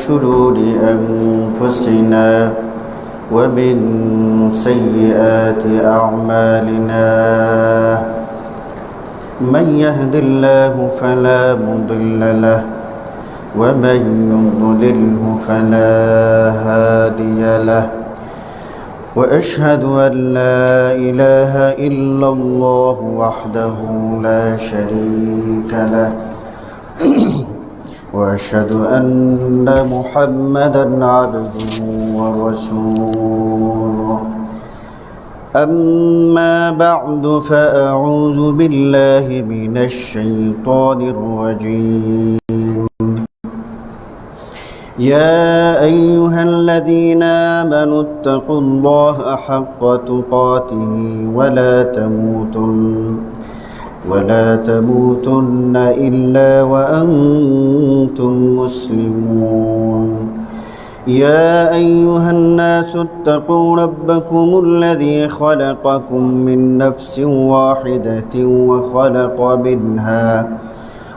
شرور أنفسنا ومن سيئات أعمالنا من يهد الله فلا مضل له ومن يضلله فلا هادي له وأشهد أن لا إله إلا الله وحده لا شريك له وأشهد أن محمدًا عبده ورسوله أما بعد فأعوذ بالله من الشيطان الرجيم يا أيها الذين آمنوا اتقوا الله حق تقاته ولا تموتن إلا وأنتم مسلمون يا أيها الناس اتقوا ربكم الذي خلقكم من نفس واحدة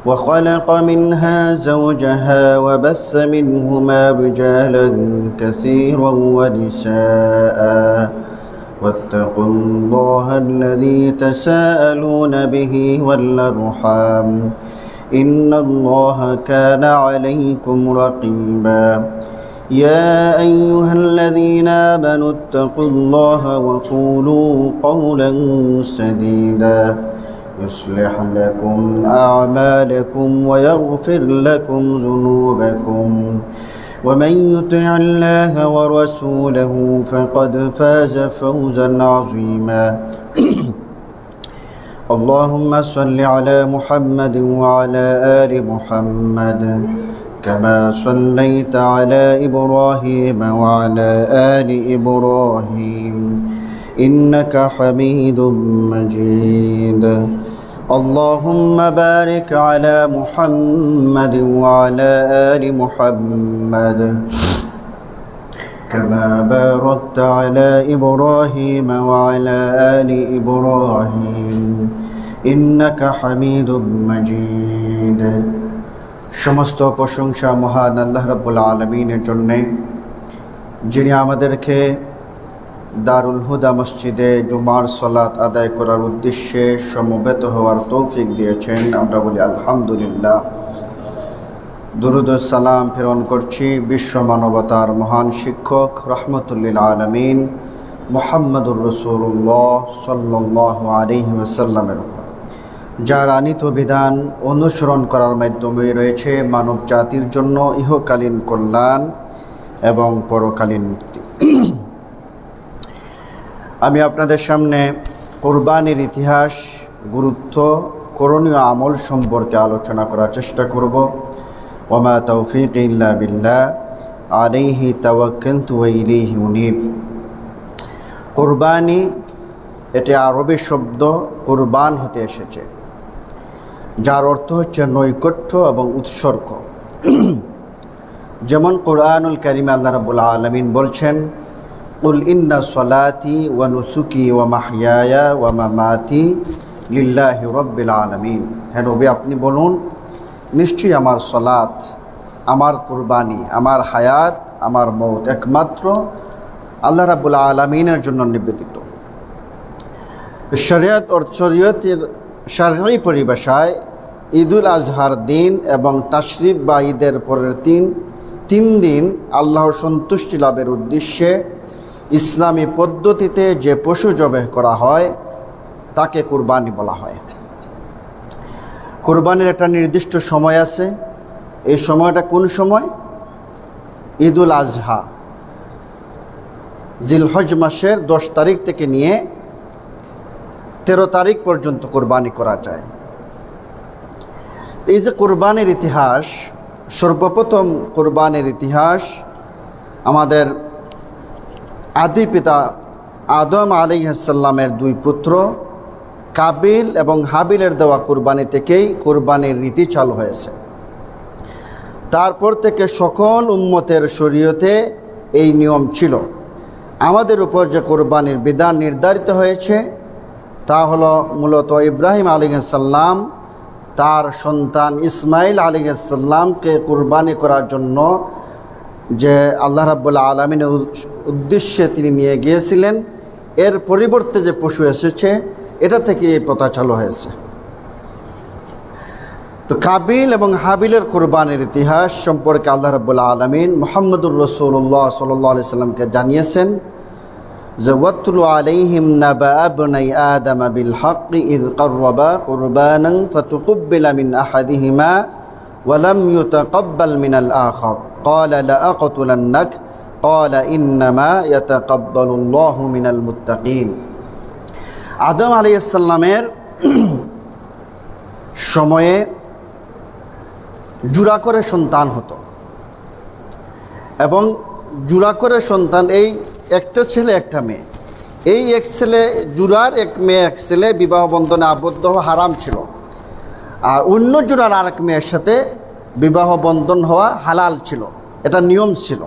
وخلق منها زوجها وبث منهما رجالا كثيرا ونساء واتقوا الله الذي تساءلون به والأرحام إن الله كان عليكم رقيبا يا أيها الذين آمنوا اتقوا الله وقولوا قولا سديدا يصلح لكم أعمالكم ويغفر لكم ذنوبكم ومن يطع الله ورسوله فقد فاز فوزا عظيما اللهم صل على محمد وعلى آل محمد كما صليت على إبراهيم وعلى آل إبراهيم إنك حميد مجيد اللهم بارك على محمد وعلى آل محمد كما باركت على إبراهيم وعلى آل إبراهيم إنك حميد مجيد সমস্ত প্রশংসা মহান আল্লাহ রাব্বুল আলামিনের জন্য, যিনি আমাদেরকে দারুল হুদা মসজিদে জুমার সালাত আদায় করার উদ্দেশ্যে সমবেত হওয়ার তৌফিক দিয়েছেন। আমরা বলি আলহামদুলিল্লাহ। দুরুদ ও সালাম প্রেরণ করছি বিশ্ব মানবতার মহান শিক্ষক রহমতুল্লিল আলামিন মুহাম্মদুর রাসূলুল্লাহ সাল্লাল্লাহু আলাইহি ওয়াসাল্লামের উপর, যার আনিত বিধান অনুসরণ করার মাধ্যমে রয়েছে মানব জাতির জন্য ইহকালীন কল্যাণ এবং পরকালীন মুক্তি। আমি আপনাদের সামনে কোরবানির ইতিহাস, গুরুত্ব, করণীয় আমল সম্পর্কে আলোচনা করার চেষ্টা করব। ওমা তৌফিক ইল্লা বিল্লাহ আলাইহি তাওয়াক্কালতু ওয়া ইলাইহি উনীব। কোরবানি এটি আরবি শব্দ কুরবান হতে এসেছে, যার অর্থ হচ্ছে নৈকট্য এবং উৎসর্গ। যেমন কোরআনুল কারীমে আল্লাহ রাব্বুল আলামিন বলছেন, কুল ইন্না সলাতি ওয়া নুসুকি ওয়া মাহইয়ায়া ওয়া মামাতি লিল্লাহি রাব্বিল আলামিন। হে নবী, আপনি বলুন, নিশ্চয়ই আমার সলাত, আমার কুরবানি, আমার হায়াত, আমার মৌত একমাত্র আল্লাহ রাব্বুল আলামিনের জন্য নিবেদিত। শরীয়তের শারঈ পরিভাষায় ঈদুল আজহার দিন এবং তাশরিক বা ঈদের পরের তিন দিন আল্লাহর সন্তুষ্টি লাভের উদ্দেশ্যে ইসলামী পদ্ধতিতে যে পশু জবাই করা হয় তাকে কুরবানি বলা হয়। কুরবানির একটা নির্দিষ্ট সময় আছে। এই সময়টা কোন সময়? ঈদুল আজহা, জিলহজ মাসের 10 তারিখ থেকে নিয়ে 13 তারিখ পর্যন্ত কুরবানি করা যায়। এই যে কুরবানির ইতিহাস, সর্বপ্রথম কুরবানির ইতিহাস আমাদের আদি পিতা আদম আলাইহিস সালামের 2 পুত্র কাবিল এবং হাবিলের দেওয়া কুরবানি থেকেই কুরবানির রীতি চালু হয়েছে। তারপর থেকে সকল উম্মতের শরীয়তে এই নিয়ম ছিল। আমাদের উপর যে কুরবানির বিধান নির্ধারিত হয়েছে তা হলো মূলত ইব্রাহিম আলাইহিস সালাম তার সন্তান ইসমাইল আলাইহিস সালামকে কুরবানি করার জন্য যে আল্লাহ রাব্বুল আলামিনের উদ্দেশ্যে তিনি নিয়ে গিয়েছিলেন, এর পরিবর্তে যে পশু এসেছে এটা থেকে এই প্রথা চালু হয়েছে। তো কাবিল এবং হাবিলের কোরবানির ইতিহাস সম্পর্কে আল্লাহ রাব্বুল আলামিন মুহাম্মদুর রাসূলুল্লাহ সাল্লাল্লাহু আলাইহি সাল্লামকে জানিয়েছেন যে ওয়াতলু আলাইহিম নাবা ইবনাই আদম বিল হক ইয ক্বাররাবা কুরবানান ফাতুকব্বিলা মিন আহাদিহিমা ওয়া লাম ইউতাকাব্বাল মিনাল আখার ক্বালা লা আকতুলান্নাক ক্বালা ইন্নামা ইয়াতাকাব্বালুল্লাহু মিনাল মুত্তাকিন। আদম আলাইহিস সালামের সময়ে জোড়া করে সন্তান হতো এবং জোড়া করে সন্তান, এই একটা ছেলে একটা মেয়ে, এই এক ছেলে জোড়ার এক মেয়ে এক ছেলে বিবাহ বন্ধনে আবদ্ধ হওয়া হারাম ছিল, আর অন্য জোড়ার আরেক মেয়ের সাথে বিবাহ বন্ধন হওয়া হালাল ছিল, এটা নিয়ম ছিল।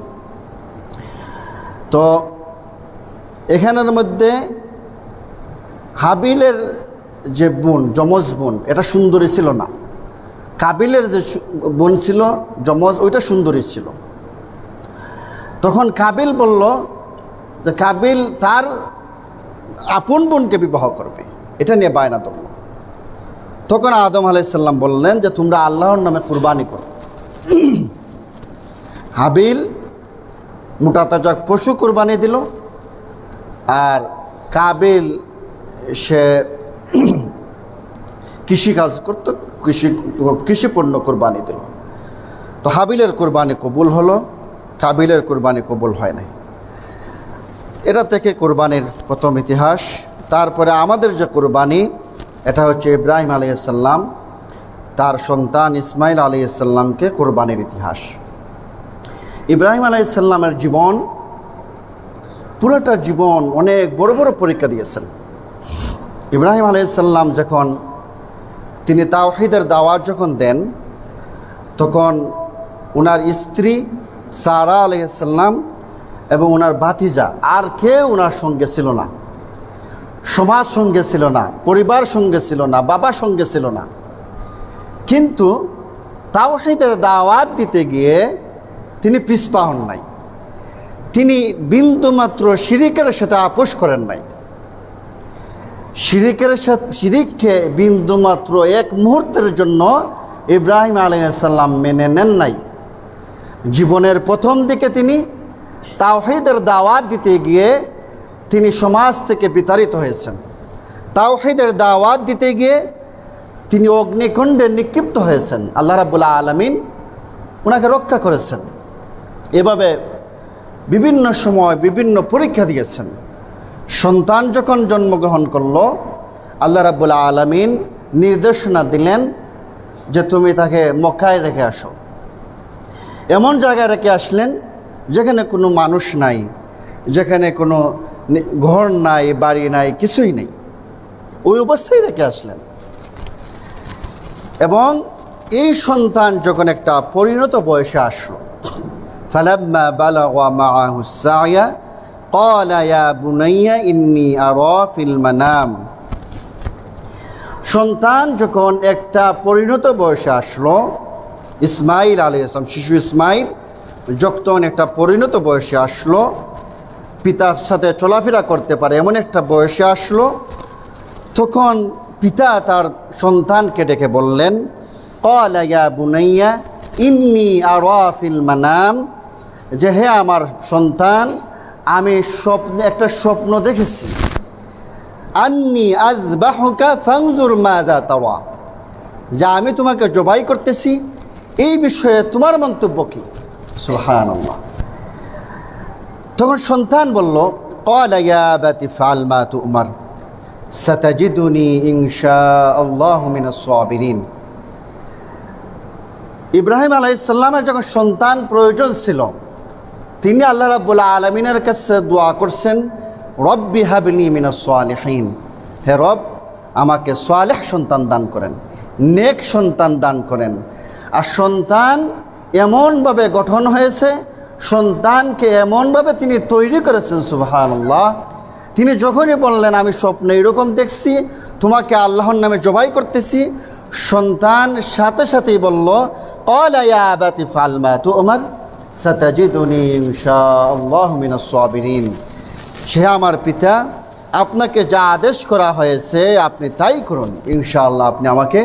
তো এখানের মধ্যে হাবিলের যে বোন, যমজ বোন, এটা সুন্দরী ছিল না। কাবিলের যে বোন ছিল যমজ, ওইটা সুন্দরী ছিল। তখন কাবিল বলল যে কাবিল তার আপন বোনকে বিবাহ করবে, এটা নিয়ে বায়না ধরল। তখন আদম আলাইহিস সালাম বললেন যে তোমরা আল্লাহর নামে কুরবানি করো। হাবিল মোটা তাজা পশু কুরবানি দিল, আর কাবিল সে কৃষিকাজ করতো, কৃষি পণ্য কোরবানি দিল। তো হাবিলের কোরবানি কবুল হলো, কাবিলের কোরবানি কবুল হয় নাই। এটা থেকে কোরবানির প্রথম ইতিহাস। তারপরে আমাদের যে কোরবানি, এটা হচ্ছে ইব্রাহিম আলাইহিস সালাম তার সন্তান ইসমাইল আলাইহিস সালামকে কোরবানির ইতিহাস। ইব্রাহিম আলাইহিস সালামের জীবন, পুরোটা জীবন অনেক বড় বড় পরীক্ষা দিয়েছেন। ইব্রাহিম আলাইহিস সালাম যখন তিনি তাওহীদের দাওয়াত যখন দেন, তখন ওনার স্ত্রী সারা আলাইহিস সালাম এবং ওনার ভাতিজা আর কেউ ওনার সঙ্গে ছিল না, সমাজ সঙ্গে ছিল না, পরিবার সঙ্গে ছিল না, বাবা সঙ্গে ছিল না। কিন্তু তাওহীদের দাওয়াত দিতে গিয়ে তিনি পিছপা হন নাই, তিনি বিন্দুমাত্র শিরিকের সাথে আপোষ করেন নাই। শিরিককে বিন্দুমাত্র এক মুহূর্তের জন্য ইব্রাহিম আলাইহিস সালাম মেনে নেন নাই। জীবনের প্রথম দিকে তিনি তাওহীদের দাওয়াত দিতে গিয়ে তিনি সমাজ থেকে বিতাড়িত হয়েছেন। তাওহীদের দাওয়াত দিতে গিয়ে তিনি অগ্নিকুণ্ডে নিক্ষিপ্ত হয়েছেন। আল্লাহ রাব্বুল আলামিন ওনাকে রক্ষা করেছেন। এভাবে বিভিন্ন সময় বিভিন্ন পরীক্ষা দিয়েছেন। সন্তান যখন জন্মগ্রহণ করল, আল্লাহ রাব্বুল আলামিন নির্দেশনা দিলেন যে তুমি তাকে মক্কায় রেখে আসো। এমন জায়গায় রেখে আসলেন যেখানে কোনো মানুষ নাই, যেখানে কোনো ঘর নাই, বাড়ি নাই, কিছুই নেই, ওই অবস্থায় রেখে আসলেন। এবং এই সন্তান যখন একটা পরিণত বয়সে আসলো, ফালাম্মা বালাগা মাআহু সা'য়া ক্বালা ইয়া বুনাইয়া ইন্নী আরা ফিল মানাম। সন্তান যখন একটা পরিণত বয়সে আসলো, ইসমাইল আলাইহিস সালাম, শিশু ইসমাইল যখন একটা পরিণত বয়সে আসলো, পিতার সাথে চলাফেরা করতে পারে এমন একটা বয়সে আসলো, তখন পিতা তার সন্তানকে ডেকে বললেন, ক্বালা ইয়া বুনাইয়া ইন্নী আরা ফিল মানাম, যে হে আমার সন্তান, আমি একটা স্বপ্ন দেখেছি, আন্নী আযবাহুকা ফানজুর মাযা তারা, যা আমি তোমাকে জবাই করতেছি, এই বিষয়ে তোমার মন্তব্য কি? সুবহানাল্লাহ। তখন সন্তান বলল, ক্বালা ইয়া আবাতি ফাআল মা তু'মার সাতাজিদুনি ইনশাআল্লাহু মিনাস সাবিরিন। ইব্রাহিম আলাইহিস সালামের যখন সন্তান প্রয়োজন ছিল, তিনি আল্লাহ রাব্বুল আলামিনের কাছে দোয়া করছেন, রব্বি হাবলি মিনাস সালিহিন, হে রব আমাকে সালেহ সন্তান দান করেন, নেক সন্তান দান করেন। আর সন্তান এমনভাবে গঠন হয়েছে, সন্তানকে এমনভাবে তিনি তৈরি করেছেন, সুবহানাল্লাহ। তিনি যখনই বললেন আমি স্বপ্নে এরকম দেখছি, তোমাকে আল্লাহর নামে জবাই করতেছি, সন্তান সাথে সাথেই বলল, ক্বালা ইয়া আবাতি ফাআল মা তু'মার সাতাজিদুনি ইনশাআল্লাহু মিনাস সাবিরিন। সে আমার পিতা, আপনাকে যা আদেশ করা হয়েছে আপনি তাই করুন, ইনশাআল্লাহ আপনি আমাকে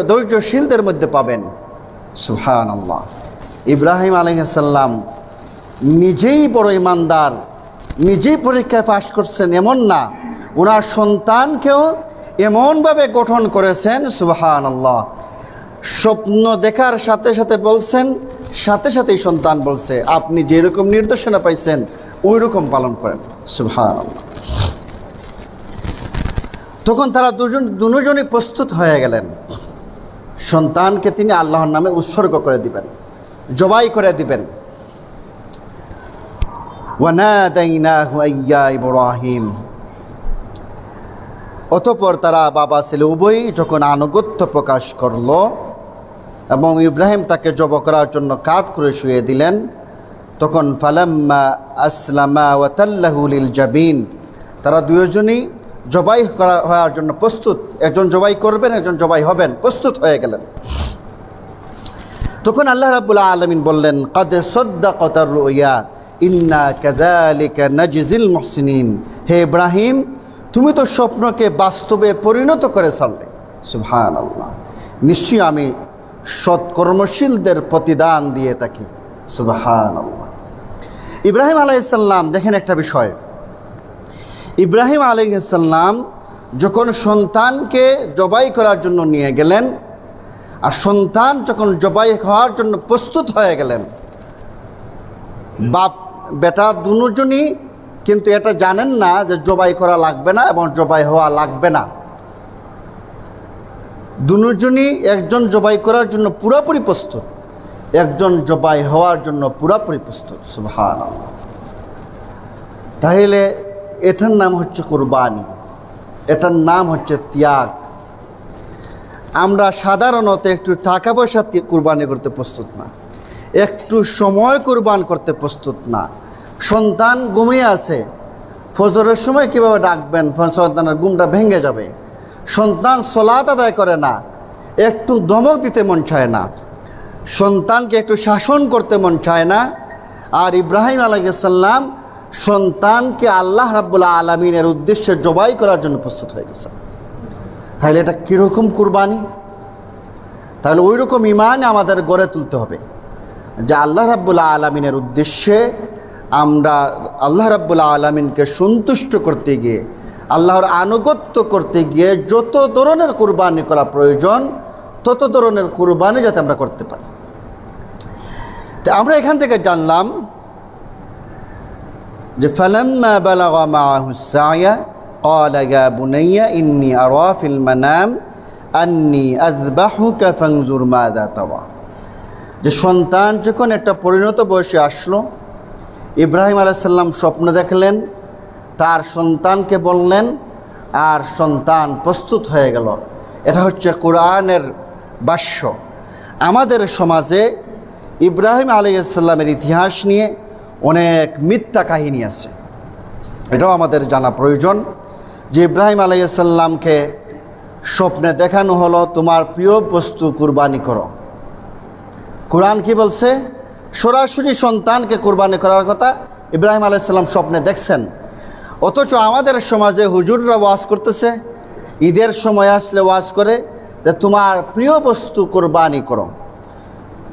ধৈর্যশীলদের মধ্যে পাবেন। সুবহানাল্লাহ। ইব্রাহিম আলাইহিস সালাম নিজেই বড় ইমানদার, নিজেই পরীক্ষায় পাশ করছেন এমন না, ওনার সন্তানকেও এমনভাবে গঠন করেছেন। সুবহানাল্লাহ। স্বপ্ন দেখার সাথে সাথে বলছেন, সাথে সাথেই সন্তান বলছে আপনি যেরকম নির্দেশনা পাইছেন ওই রকম পালন করেন। সুবহানাল্লাহ। তখন তারা দুজনই প্রস্তুত হয়ে গেলেন। সন্তানকে তিনি আল্লাহর নামে উৎসর্গ করে দিবেন, জবাই করে দিবেন। ওয়ানাদাইনাহু আইয়া ইব্রাহিম। অতঃপর তারা বাবা ছেলে উভয়ই যখন আনুগত্য প্রকাশ করল এবং ইব্রাহিম তাকে জব করার জন্য কাঁধ করে শুয়ে দিলেন, তখন ফালাম্মা আসলামা ওয়া তাল্লাহু লিল জাবিন, তারা দুজনই জবাই করা হওয়ার জন্য প্রস্তুত। একজন জবাই করবেন, একজন জবাই হবেন, প্রস্তুত হয়ে গেলেন। তখন আল্লাহ রাব্বুল আলামিন বললেন, ক্বাদ সাদ্দাকাতার রুয়া ইন্না কাযালিকা নাজজিল মুহসিনিন। হে ইব্রাহিম, তুমি তো স্বপ্নকে বাস্তবে পরিণত করে ছাড়লে। সুবহানাল্লাহ। নিশ্চয়ই আমি সৎকর্মশীলদের প্রতিদান দিয়ে থাকি। সুবহানাল্লাহ। ইব্রাহিম আলাইহিস সালাম, দেখেন একটা বিষয়, ইব্রাহিম আলাইহিস সালাম যখন সন্তানকে জবাই করার জন্য নিয়ে গেলেন, আর সন্তান যখন জবাই হওয়ার জন্য প্রস্তুত হয়ে গেলেন, বাপ বেটা দুজনই কিন্তু এটা জানেন না যে জবাই করা লাগবে না এবং জবাই হওয়া লাগবে না। দুজনই একজন জবাই করার জন্য পুরোপুরি প্রস্তুত, একজন জবাই হওয়ার জন্য পুরোপুরি প্রস্তুত। সুবহানাল্লাহ। তাহলে এটার নাম হচ্ছে কুরবানি, এটার নাম হচ্ছে ত্যাগ। আমরা সাধারণত একটু টাকা পয়সা কুরবানি করতে প্রস্তুত না, একটু সময় কুরবান করতে প্রস্তুত না। সন্তান ঘুমিয়ে আছে, ফজরের সময় কীভাবে ডাকবেন, সন্তানের ঘুমটা ভেঙে যাবে। সন্তান সালাত আদায় করে না, একটু ধমক দিতে মন চায় না, সন্তানকে একটু শাসন করতে মন চায় না। আর ইব্রাহিম আলাইহিস সালাম সন্তানকে আল্লাহ রাব্বুল আলামিনের উদ্দেশ্যে জবাই করার জন্য প্রস্তুত হয়ে গেছে। তাহলে এটা কীরকম কুরবানি? তাহলে ওই রকম ঈমান আমাদের গড়ে তুলতে হবে যে আল্লাহ রাব্বুল আলামিনের উদ্দেশ্যে আমরা আল্লাহ রাব্বুল আলামিনকে সন্তুষ্ট করতে গিয়ে, আল্লাহর আনুগত্য করতে গিয়ে যত ধরনের কুরবানি করা প্রয়োজন তত ধরনের কুরবানি যাতে আমরা করতে পারি। তো আমরা এখান থেকে জানলাম যে ফালাম্মা বালাগা মাআহুস সা'য়া ক্বালা ইয়া বুনাইয়া ইন্নী আরা ফিল মানাম আন্নী আযবাহুকা ফানজুর মাযা তারা। যে সন্তান যখন একটা পরিণত বয়সে আসলো, ইব্রাহিম আলাইহিস সালাম স্বপ্ন দেখলেন, তার সন্তানকে বললেন, আর সন্তান প্রস্তুত হয়ে গেল। এটা হচ্ছে কোরআনের ভাষ্য। আমাদের সমাজে ইব্রাহিম আলাইহিস সালামের ইতিহাস নিয়ে অনেক মিথ্যা কাহিনী আছে, এটাও আমাদের জানা প্রয়োজন। যে ইব্রাহিম আলাইহিস সালামকে স্বপ্নে দেখানো হলো তোমার প্রিয় বস্তু কুরবানি করো। কোরআন কি বলছে? সরাসরি সন্তানকে কুরবানি করার কথা ইব্রাহিম আলাইহিস সালাম স্বপ্নে দেখছেন। অথচ আমাদের সমাজে হুজুররা ওয়াজ করতেছে, ঈদের সময় আসলে ওয়াজ করে যে তোমার প্রিয় বস্তু কুরবানি করো,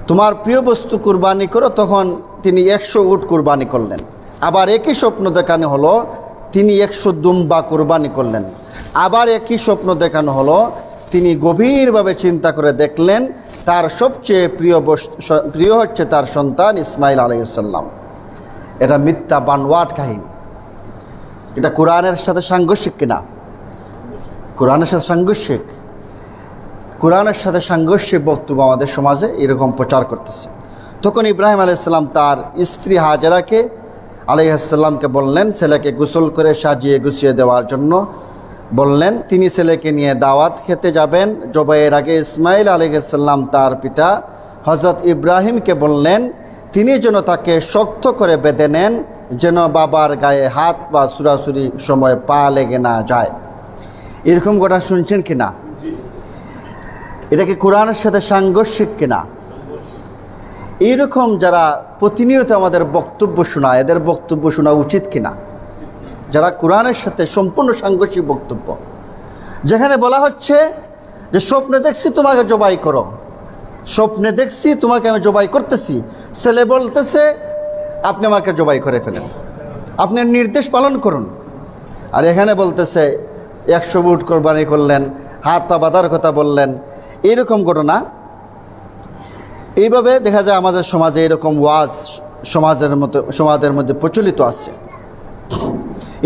তোমার প্রিয় বস্তু কুরবানি করো। তখন তিনি 100 উট কুরবানি করলেন। আবার একই স্বপ্ন দেখানো হলো তিনি 100 দুম্বা কুরবানি করলেন। আবার একই স্বপ্ন দেখানো হলো তিনি গভীরভাবে চিন্তা করে দেখলেন তার সবচেয়ে প্রিয় হচ্ছে তার সন্তান ইসমাইল আলাইহিস সালাম। এটা মিথ্যা বানোয়াট কাহিনী। এটা কোরআনের সাথে সাংঘর্ষিক কিনা? কোরআনের সাথে সাংঘর্ষিক। কোরআনের সাথে সাংঘর্ষিক বক্তব্য আমাদের সমাজে এরকম প্রচার করতেছে। তখন ইব্রাহিম আলাইহিস সালাম তার স্ত্রী হাজেরাকে আলাইহিস সালামকে বললেন ছেলেকে গোসল করে সাজিয়ে গুছিয়ে দেওয়ার জন্য বললেন। তিনি ছেলেকে নিয়ে দাওয়াত খেতে যাবেন। জবাইয়ের আগে ইসমাইল আলাইহিস সালাম তার পিতা হযরত ইব্রাহিমকে বললেন তিনি যেন তাকে শক্ত করে বেঁধে নেন, যেন বাবার গায়ে হাত বা ছুড়াছুরি সময় পা লেগে না যায়। এরকম কথা শুনছেন কিনা? এটা কি কোরআনের সাথে সাংঘর্ষিক কিনা? এইরকম যারা প্রতিনিয়ত আমাদের বক্তব্য শোনায়, এদের বক্তব্য শোনা উচিত কিনা? যারা কোরআনের সাথে সম্পূর্ণ সাংঘর্ষিক বক্তব্য, যেখানে বলা হচ্ছে যে স্বপ্নে দেখছি তোমাকে জবাই করো, স্বপ্নে দেখছি তোমাকে আমি জবাই করতেছি, ছেলে বলতেছে আপনি আমাকে জবাই করে ফেলেন, আপনার নির্দেশ পালন করুন। আর এখানে বলতেছে 100 উট কোরবানি করলেন, হাত পা বাঁধার কথা বললেন। এইরকম ঘটনা এইভাবে দেখা যায় আমাদের সমাজে এরকম ওয়াজ সমাজের মধ্যে প্রচলিত আছে।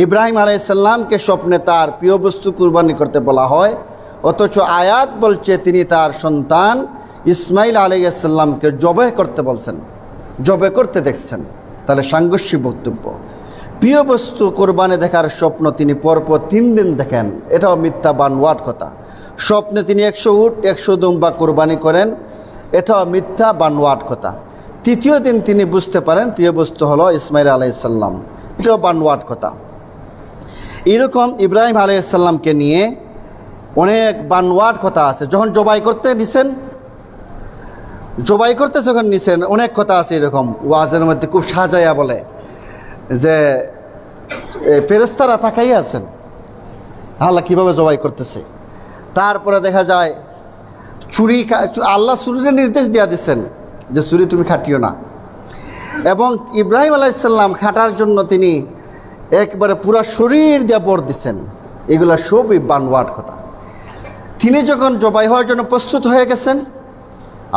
ইব্রাহিম আলাইহিসসালামকে স্বপ্নে তার প্রিয় বস্তু কুরবানি করতে বলা হয়, অথচ আয়াত বলছে তিনি তার সন্তান ইসমাইল আলাইহিসসালামকে জবে করতে বলছেন, জবে করতে দেখছেন। তাহলে সাংঘর্ষিক বক্তব্য। প্রিয় বস্তু কোরবানি দেখার স্বপ্ন তিনি পরপর 3 দিন দেখেন, এটাও মিথ্যা বানোয়াট কথা। স্বপ্নে তিনি 100 উট 100 দুম্বা কোরবানি করেন, এটাও মিথ্যা বানোয়াট কথা। 3য় দিন তিনি বুঝতে পারেন প্রিয় বস্তু হলো ইসমাইল আলাইহিসসালাম, এটাও বানোয়াট কথা। এরকম ইব্রাহিম আলাইহিসসালামকে নিয়ে অনেক বানোয়াট কথা আছে। যখন জবাই করতে যখন নিছেন অনেক কথা আছে এরকম ওয়াজের মধ্যে, খুব সাজাইয়া বলে যে ফেরেশতারা তাকাইয়া আছেন আল্লাহ কীভাবে জবাই করতেছে। তারপরে দেখা যায় আল্লাহ ছুরির নির্দেশ দিয়া দিচ্ছেন যে ছুরি তুমি খাটিও না, এবং ইব্রাহিম আলাইহিসসালাম খাটার জন্য তিনি একবারে পুরা শরীর দিয়া বর দিচ্ছেন। এগুলো সবই বানোয়াট কথা। তিনি যখন জবাই হওয়ার জন্য প্রস্তুত হয়ে গেছেন,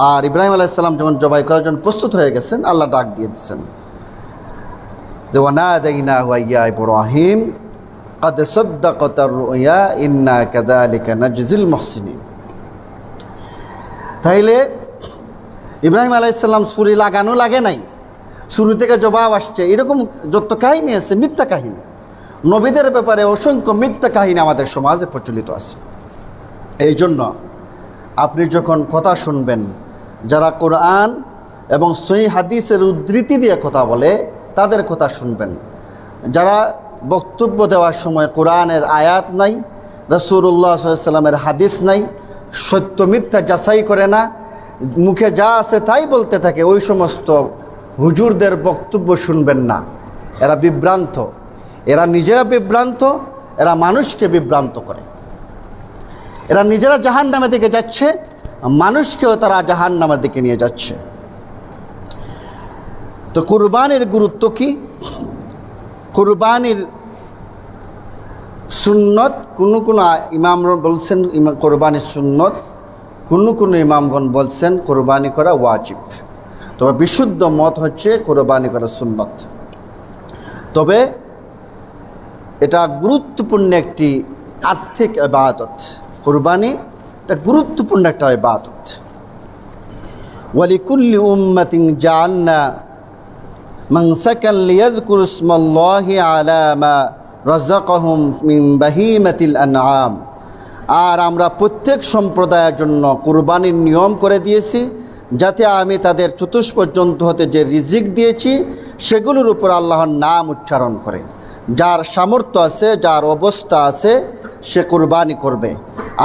আর ইব্রাহিম আলাইহিসসালাম যখন জবাই করার জন্য প্রস্তুত হয়ে গেছেন, আল্লাহ ডাক দিয়ে দিচ্ছেন যে ওয়ানাদাইনাহু ইয়া ইব্রাহিম قد صدقت الرؤيا إنا كذلك نجزي المحسنين। তাইলে ইব্রাহিম আলাইহিসসালাম ছুরি লাগানো লাগে নাই, শুরু থেকে জবাব আসছে, এরকম যত কাহিনী আছে মিথ্যা কাহিনী। নবীদের ব্যাপারে অসংখ্য মিথ্যা কাহিনী আমাদের সমাজে প্রচলিত আছে। এই জন্য আপনি যখন কথা শুনবেন, যারা কোরআন এবং সহিহ হাদিসের উদ্ধৃতি দিয়ে কথা বলে তাদের কথা শুনবেন। যারা বক্তব্য দেওয়ার সময় কোরআনের আয়াত নাই, রাসূলুল্লাহ সাল্লাল্লাহু আলাইহি ওয়াসাল্লামের হাদিস নাই, সত্য মিথ্যা যাচাই করে না, মুখে যা আছে তাই বলতে থাকে, ওই সমস্ত হুজুরদের বক্তব্য শুনবেন না। এরা বিভ্রান্ত, এরা নিজেরা বিভ্রান্ত, এরা মানুষকে বিভ্রান্ত করে। এরা নিজেরা জাহান্নামের দিকে যাচ্ছে, মানুষকেও তারা জাহান্নামের দিকে নিয়ে যাচ্ছে। তো কুরবানির গুরুত্ব কি? কুরবানির সুন্নত কোন ইমাম বলছেন কোরবানি সুন্নত, কোন ইমামগণ বলছেন কোরবানি করা ওয়াজিব। তবে বিশুদ্ধ মত হচ্ছে কোরবানি করা সুন্নত। তবে এটা গুরুত্বপূর্ণ একটি আর্থিক ইবাদত। কুরবানি এটা গুরুত্বপূর্ণ একটা ইবাদত। ওয়ালিকুল্লি উম্মাতিন জাআলনা মানসাকান লিয়াযকুরু ইসমাল্লাহি আলা মা রাযাকাহুম মিন বাহিমাতিল আনআম। আর আমরা প্রত্যেক সম্প্রদায়ের জন্য কুরবানির নিয়ম করে দিয়েছি, যাতে আমি তাদের চতুষ্পদ জন্তু হতে যে রিজিক দিয়েছি সেগুলোর উপর আল্লাহর নাম উচ্চারণ করে। যার সামর্থ্য আছে, যার অবস্থা আছে, সে কুরবানি করবে।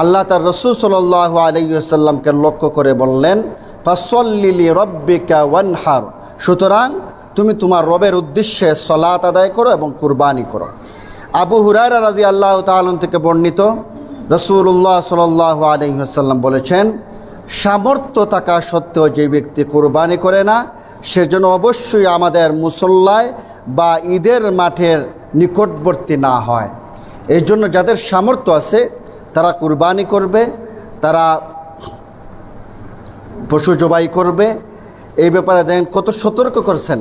আল্লাহ তার রাসূল সাল্লাল্লাহু আলাইহি ওয়াসাল্লামকে লক্ষ্য করে বললেন, ফাসল্লি লিরাব্বিকা ওয়ানহার, সুতরাং তুমি তোমার রবের উদ্দেশ্যে সালাত আদায় করো এবং কুরবানি করো। আবু হুরায়রা রাদিয়াল্লাহু তাআলা থেকে বর্ণিত, রাসূলুল্লাহ সাল্লাল্লাহু আলাইহি ওয়াসাল্লাম বলেছেন, সামর্থ্য থাকা সত্ত্বেও যে ব্যক্তি কুরবানি করে না, সেজন্য অবশ্যই আমাদের মুসল্লায় বা ঈদের মাঠের নিকটবর্তী না হয়। এই জন্য যাদের সামর্থ্য আছে তারা কুরবানি করবে, তারা পশু জবাই করবে। এই ব্যাপারে দেখেন কত সতর্ক করছেন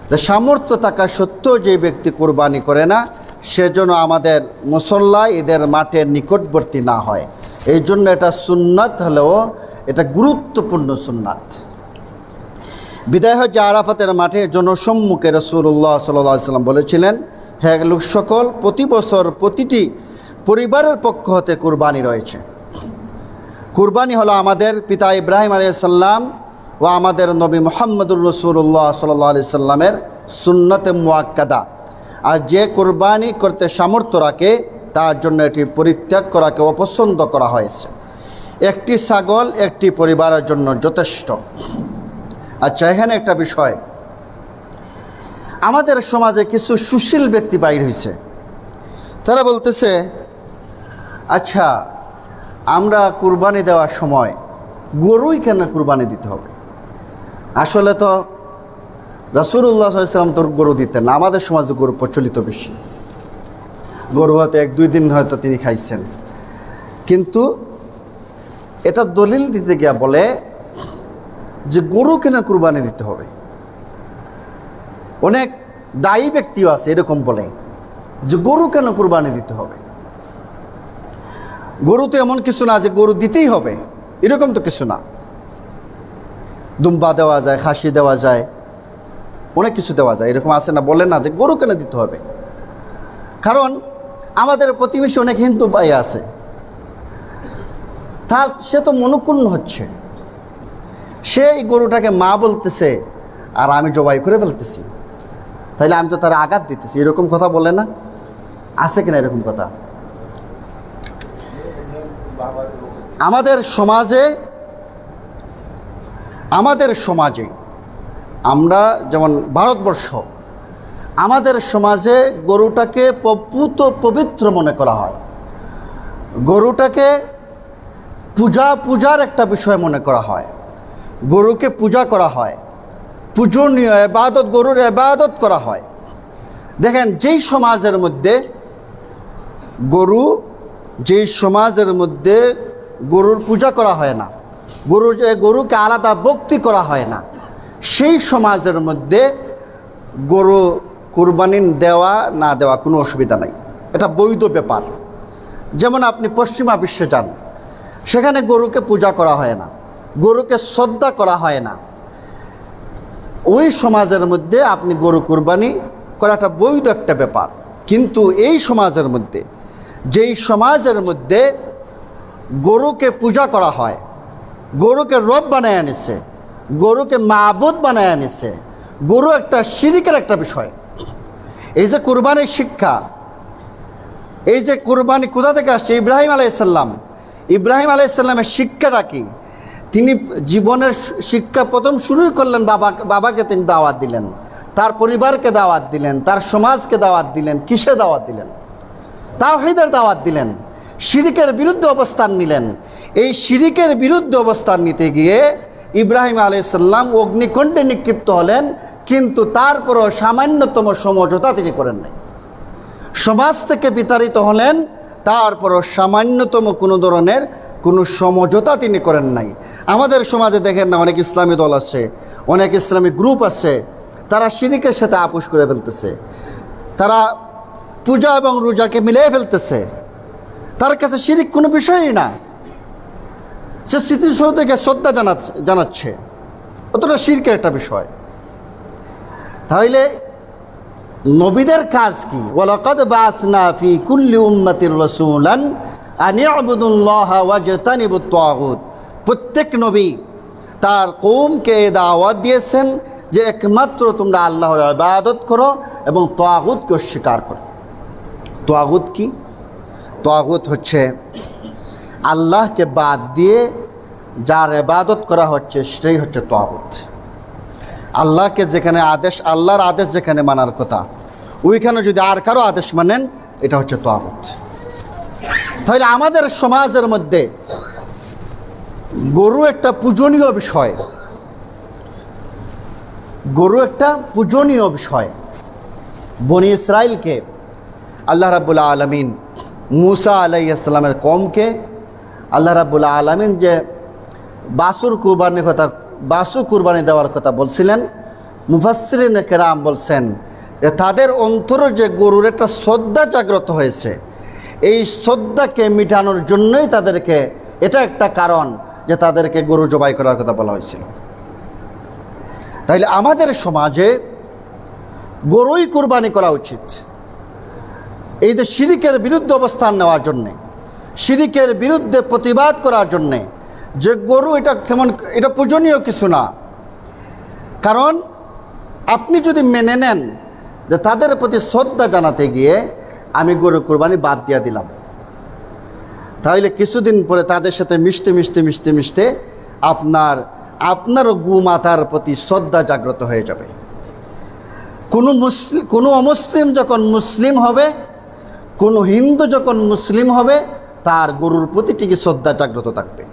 যে সামর্থ্য থাকা সত্ত্বেও যে ব্যক্তি কুরবানি করে না, সেজন্য আমাদের মুসল্লায় ঈদের মাঠের নিকটবর্তী না হয়। এই জন্য এটা সুন্নাত হলেও এটা গুরুত্বপূর্ণ সুন্নাত। বিদায় হজ্জে আরাফাতের মাঠে জনসম্মুখে রাসূলুল্লাহ সাল্লাল্লাহু আলাইহি ওয়াসাল্লাম বলেছিলেন, হে লোক সকল, প্রতি বছর প্রতিটি পরিবারের পক্ষ হতে কুরবানি রয়েছে। কুরবানি হলো আমাদের পিতা ইব্রাহিম আলাইহিস সালাম ও আমাদের নবী মুহাম্মদুর রাসূলুল্লাহ সাল্লাল্লাহু আলাইহি সাল্লামের সুন্নতে মুআক্কাদা। আর যে কুরবানি করতে সামর্থ্য রাখে তার জন্য এটি পরিত্যাগ করাকে অপছন্দ করা হয়েছে। একটি ছাগল একটি পরিবারের জন্য যথেষ্ট। আচ্ছা, এখানে একটা বিষয়, আমাদের সমাজে কিছু সুশীল ব্যক্তি বাইর হয়েছে। তারা বলতেছে, আচ্ছা আমরা কুরবানি দেওয়ার সময় গরুই কেন কুরবানি দিতে হবে? আসলে তো রাসূলুল্লাহ সাল্লাল্লাহু আলাইহি ওয়াসাল্লাম তো গরু দিতেন না। আমাদের সমাজে গরু প্রচলিত বেশি, গরু হয়তো 1-2 দিন হয়তো তিনি খাইছেন, কিন্তু এটা দলিল দিতে গিয়া বলে যে গরু কেন কুরবানি দিতে হবে। অনেক দায়ী ব্যক্তিও আছে এরকম বলে যে গরু কেন কুরবানি দিতে হবে। গরু তো এমন কিছু না যে গরু দিতেই হবে, এরকম তো কিছু না। দুম্বা দেওয়া যায়, খাসি দেওয়া যায়, অনেক কিছু দেওয়া যায়, এরকম আছে না? বলে না যে গরু কেন দিতে হবে। কারণ আমাদের প্রতিবেশী অনেক হিন্দু ভাই আছে, সে তো মনোক্ষুণ্ণ হচ্ছে, সে এই গরুটাকে মা বলতেছে আর আমি জবাই করে ফেলতেছি, তাইলে আমি তো তার আঘাত দিতেছি, এরকম কথা বলে না? আছে কিনা এরকম কথা? আমাদের সমাজে আমরা যেমন ভারতবর্ষ, আমাদের সমাজে গরুটাকে পবিত্র মনে করা হয়, গরুটাকে পূজার একটা বিষয় মনে করা হয়, গরুকে পূজা করা হয়, পূজনীয় ইবাদত, গরুর ইবাদত করা হয়। দেখেন, যেই সমাজের মধ্যে গরুর পূজা করা হয় না, গরুকে আলাদা ভক্তি করা হয় না, সেই সমাজের মধ্যে গরু কুরবানি দেওয়া না দেওয়া কোনো অসুবিধা নাই, এটা বৈধ ব্যাপার। যেমন আপনি পশ্চিমা বিশ্বে যান, সেখানে গরুকে পূজা করা হয় না, গরুকে শ্রদ্ধা করা হয় না, ওই সমাজের মধ্যে আপনি গরু কুরবানি করাটা বৈধ একটা ব্যাপার। কিন্তু এই সমাজের মধ্যে, যেই সমাজের মধ্যে গরুকে পূজা করা হয়, গরুকে রব বানায় আনিছে, গরুকে মাবুদ বানায় আনিছে, গরু একটা শিরকের একটা বিষয়। এই যে কুরবানির শিক্ষা, এই যে কুরবানি কোথা থেকে আসছে? ইব্রাহিম আলাইহিসসালামের শিক্ষাটা কি? তিনি জীবনের শিক্ষা প্রথম শুরুই করলেন, বাবাকে তিনি দাওয়াত দিলেন, তার পরিবারকে দাওয়াত দিলেন, তার সমাজকে দাওয়াত দিলেন। কিসে দাওয়াত দিলেন? তাওহীদের দাওয়াত দিলেন, শিরকের বিরুদ্ধে অবস্থান নিলেন। এই শিরকের বিরুদ্ধে অবস্থান নিতে গিয়ে ইব্রাহিম আলাইহিসসালাম অগ্নিকুণ্ডে নিক্ষিপ্ত হলেন, কিন্তু তারপরও সামান্যতম সমঝোতা তিনি করেন নাই। সমাজ থেকে বিতাড়িত হলেন, তারপরও সামান্যতম কোনো ধরনের কোনো সমঝোতা তিনি করেন নাই। আমাদের সমাজে দেখেন না, অনেক ইসলামী দল আছে, অনেক ইসলামী গ্রুপ আছে, তারা শিরকের সাথে আপোষ করে ফেলতেছে, তারা পূজা এবং রোজাকে মিলিয়ে ফেলতেছে, তার কাছে শিরিক কোনো বিষয়ই না। সে স্মৃতিসৌধকে শ্রদ্ধা জানাচ্ছে, অতটা শিরকের একটা বিষয়। তাহলে নবীদের কাজ কি? ওয়ালাকাদ বাআসনা ফি কুল্লি উম্মাতির রাসূলান আন ইউবুদুল্লাহা ওয়াজতানিবুত তাগুত। প্রত্যেক নবী তার কওমকে দাওয়াত দিয়েছেন যে একমাত্র তোমরা আল্লাহর ইবাদত করো এবং তাগুতকে অস্বীকার করো। তাগুত কি? তাগুত হচ্ছে আল্লাহকে বাদ দিয়ে যার ইবাদত করা হচ্ছে সেটাই হচ্ছে তাগুত। আল্লাহকে যেখানে আদেশ, আল্লাহর আদেশ যেখানে মানার কথা, ওইখানে যদি আর কারো আদেশ মানেন, এটা হচ্ছে তাগুত। তাহলে আমাদের সমাজের মধ্যে গরু একটা পূজনীয় বিষয়, গরু একটা পূজনীয় বিষয়। বনি ইসরাইলকে আল্লাহ রাব্বুল আলামিন, মুসা আলাইহিস সালামের কওমকে আল্লাহ রাব্বুল আলামিন যে বাছুর কুরবানি দেওয়ার কথা বলছিলেন, মুফাসসিরিন কেরাম বলছেন যে তাদের অন্তরে যে গরুর একটা শ্রদ্ধা জাগ্রত হয়েছে, এই শ্রদ্ধাকে মিটানোর জন্যই তাদেরকে, এটা একটা কারণ যে তাদেরকে গরু জবাই করার কথা বলা হয়েছিল। তাইলে আমাদের সমাজে গরুই কুরবানি করা উচিত। এই যে শিরিকের বিরুদ্ধে অবস্থান নেওয়ার জন্যে, শিরিকের বিরুদ্ধে প্রতিবাদ করার জন্যে, যে গরু এটা তেমন, এটা পূজনীয় কিছু না। কারণ আপনি যদি মেনে নেন যে তাদের প্রতি শ্রদ্ধা জানাতে গিয়ে আমি গরু কুরবানি বাদ দিয়ে দিলাম, তাহলে কিছুদিন পরে তাদের সাথে মিশতে আপনার আপনারও গোমাতার প্রতি শ্রদ্ধা জাগ্রত হয়ে যাবে। কোনো অমুসলিম যখন মুসলিম হবে, কোনো হিন্দু যখন মুসলিম হবে, তার গরুর প্রতি ঠিকই শ্রদ্ধা জাগ্রত থাকবে।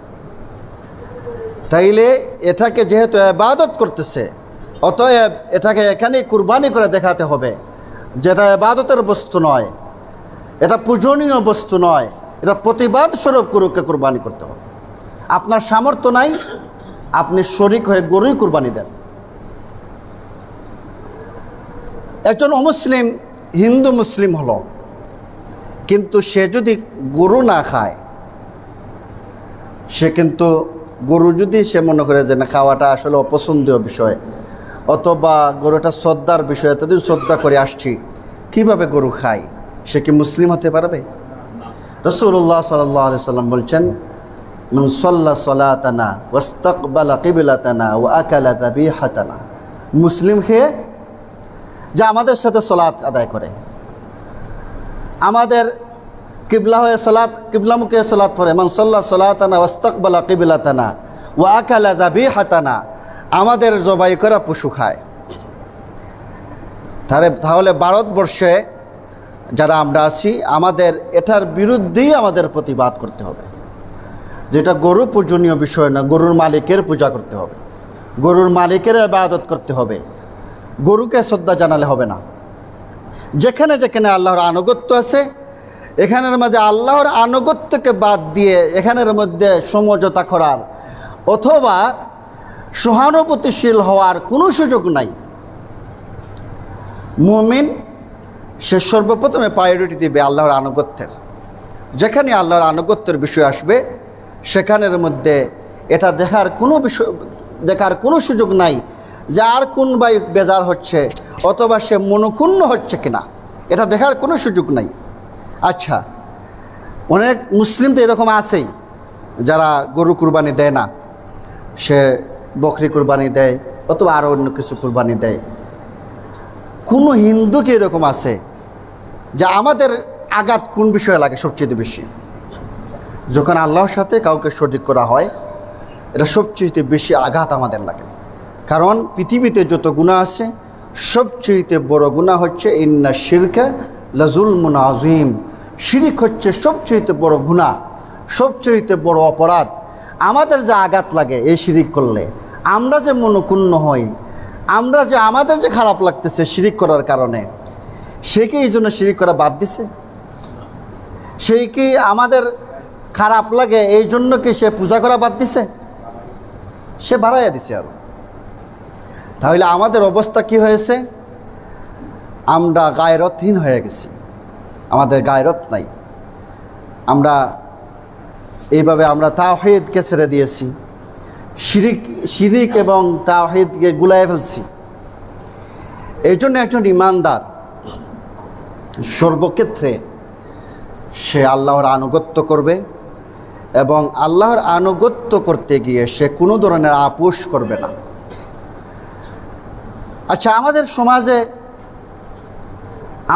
তাইলে এটাকে যেহেতু ইবাদত করতেছে, অতএব এটাকে এখানেই কুরবানি করে দেখাতে হবে, যেটা ইবাদতের বস্তু নয়, এটা পূজনীয় বস্তু নয়, এটা প্রতিবাদ স্বরূপ গরুকে কুরবানি করতে হবে। আপনার সামর্থ্য নাই, আপনি শরিক হয়ে গরুই কুরবানি দেন। একজন অমুসলিম হিন্দু মুসলিম হলো, কিন্তু সে যদি গরু না খায়, সে কিন্তু গরু যদি সে মনে করে যে না খাওয়াটা আসলে অপছন্দীয় বিষয়, অথবা গরুটা শ্রদ্ধার বিষয়, এতদিন শ্রদ্ধা করে আসছি, কিভাবে গরু খায়, সে কি মুসলিম হতে পারবে? রাসূলুল্লাহ সাল্লাল্লাহু আলাইহি সাল্লাম বলছেন, মান সাল্লা সালাতানা ওয়াস্তাকবালা কিবলাতানা ওয়া আকালা যাবিহাতানা, মুসলিম খেয়ে যা আমাদের সাথে সালাত আদায় করে, আমাদের কিবলা হয়ে সালাত, কিবলামুখে সালাত পড়ে, মান সাল্লা সালাতানা ওয়াস্তাকবালা কিবলাতানা ওয়া আকালা যাবিহাতানা, আমাদের জবাই করা পশু খায়। তাহলে ভারতবর্ষে যারা আমরা আছি, আমাদের এটার বিরুদ্ধেই আমাদের প্রতিবাদ করতে হবে। যেটা গরু পূজনীয় বিষয় না, গরুর মালিকের পূজা করতে হবে, গরুর মালিকের ইবাদত করতে হবে, গরুকে শ্রদ্ধা জানালে হবে না। যেখানে যেখানে আল্লাহর আনুগত্য আছে, এখানের মধ্যে আল্লাহর আনুগত্যকে বাদ দিয়ে এখানের মধ্যে সমঝোতা করার অথবা সহানুভূতিশীল হওয়ার কোনো সুযোগ নাই। মুমিন সে সর্বপ্রথমে প্রায়োরিটি দিবে আল্লাহর আনুগত্যের। যেখানে আল্লাহর আনুগত্যের বিষয় আসবে, সেখানের মধ্যে এটা দেখার কোনো সুযোগ নাই যে আর কোন ভাই বেজার হচ্ছে অথবা সে মনক্ষুণ্ণ হচ্ছে কিনা, এটা দেখার কোনো সুযোগ নাই। আচ্ছা, অনেক মুসলিম তো এরকম আছেই যারা গরু কুরবানি দেয় না, সে বকরি কুরবানি দেয় অথবা আরও অন্য কিছু কুরবানি দেয়। কোনো হিন্দু কি এরকম আছে যে আমাদের আঘাত কোন বিষয়ে লাগে সবচেয়ে বেশি? যখন আল্লাহর সাথে কাউকে শরিক করা হয়, এটা সবচেয়ে বেশি আঘাত আমাদের লাগে। কারণ পৃথিবীতে যত গুনাহ আছে, সবচেয়ে বড় গুনাহ হচ্ছে ইন্না শিরকা লাযুলমুন আযীম। শিরিক হচ্ছে সবচেয়ে বড় গুনাহ, সবচেয়ে বড় অপরাধ। আমাদের যে আঘাত লাগে এই শিরিক করলে, আমরা যে মনক্ষুণ্ণ হই, আমাদের যে খারাপ লাগতেছে শিরিক করার কারণে, সে কি এই জন্য শিরিক করা বাদ দিছে? সেই কি আমাদের খারাপ লাগে এই জন্য কি সে পূজা করা বাদ দিছে? সে বাড়াইয়া দিছে আরো। তাহলে আমাদের অবস্থা কি হয়েছে? আমরা গায়রতহীন হয়ে গেছি, আমাদের গায়রত নাই। এইভাবে আমরা তাওহীদকে ছেড়ে দিয়েছি, শিরিক এবং তাওহীদকে গুলায় ফেলছি। এই জন্য একজন ইমানদার সর্বক্ষেত্রে সে আল্লাহর আনুগত্য করবে এবং আল্লাহর আনুগত্য করতে গিয়ে সে কোনো ধরনের আপোষ করবে না। আচ্ছা, আমাদের সমাজে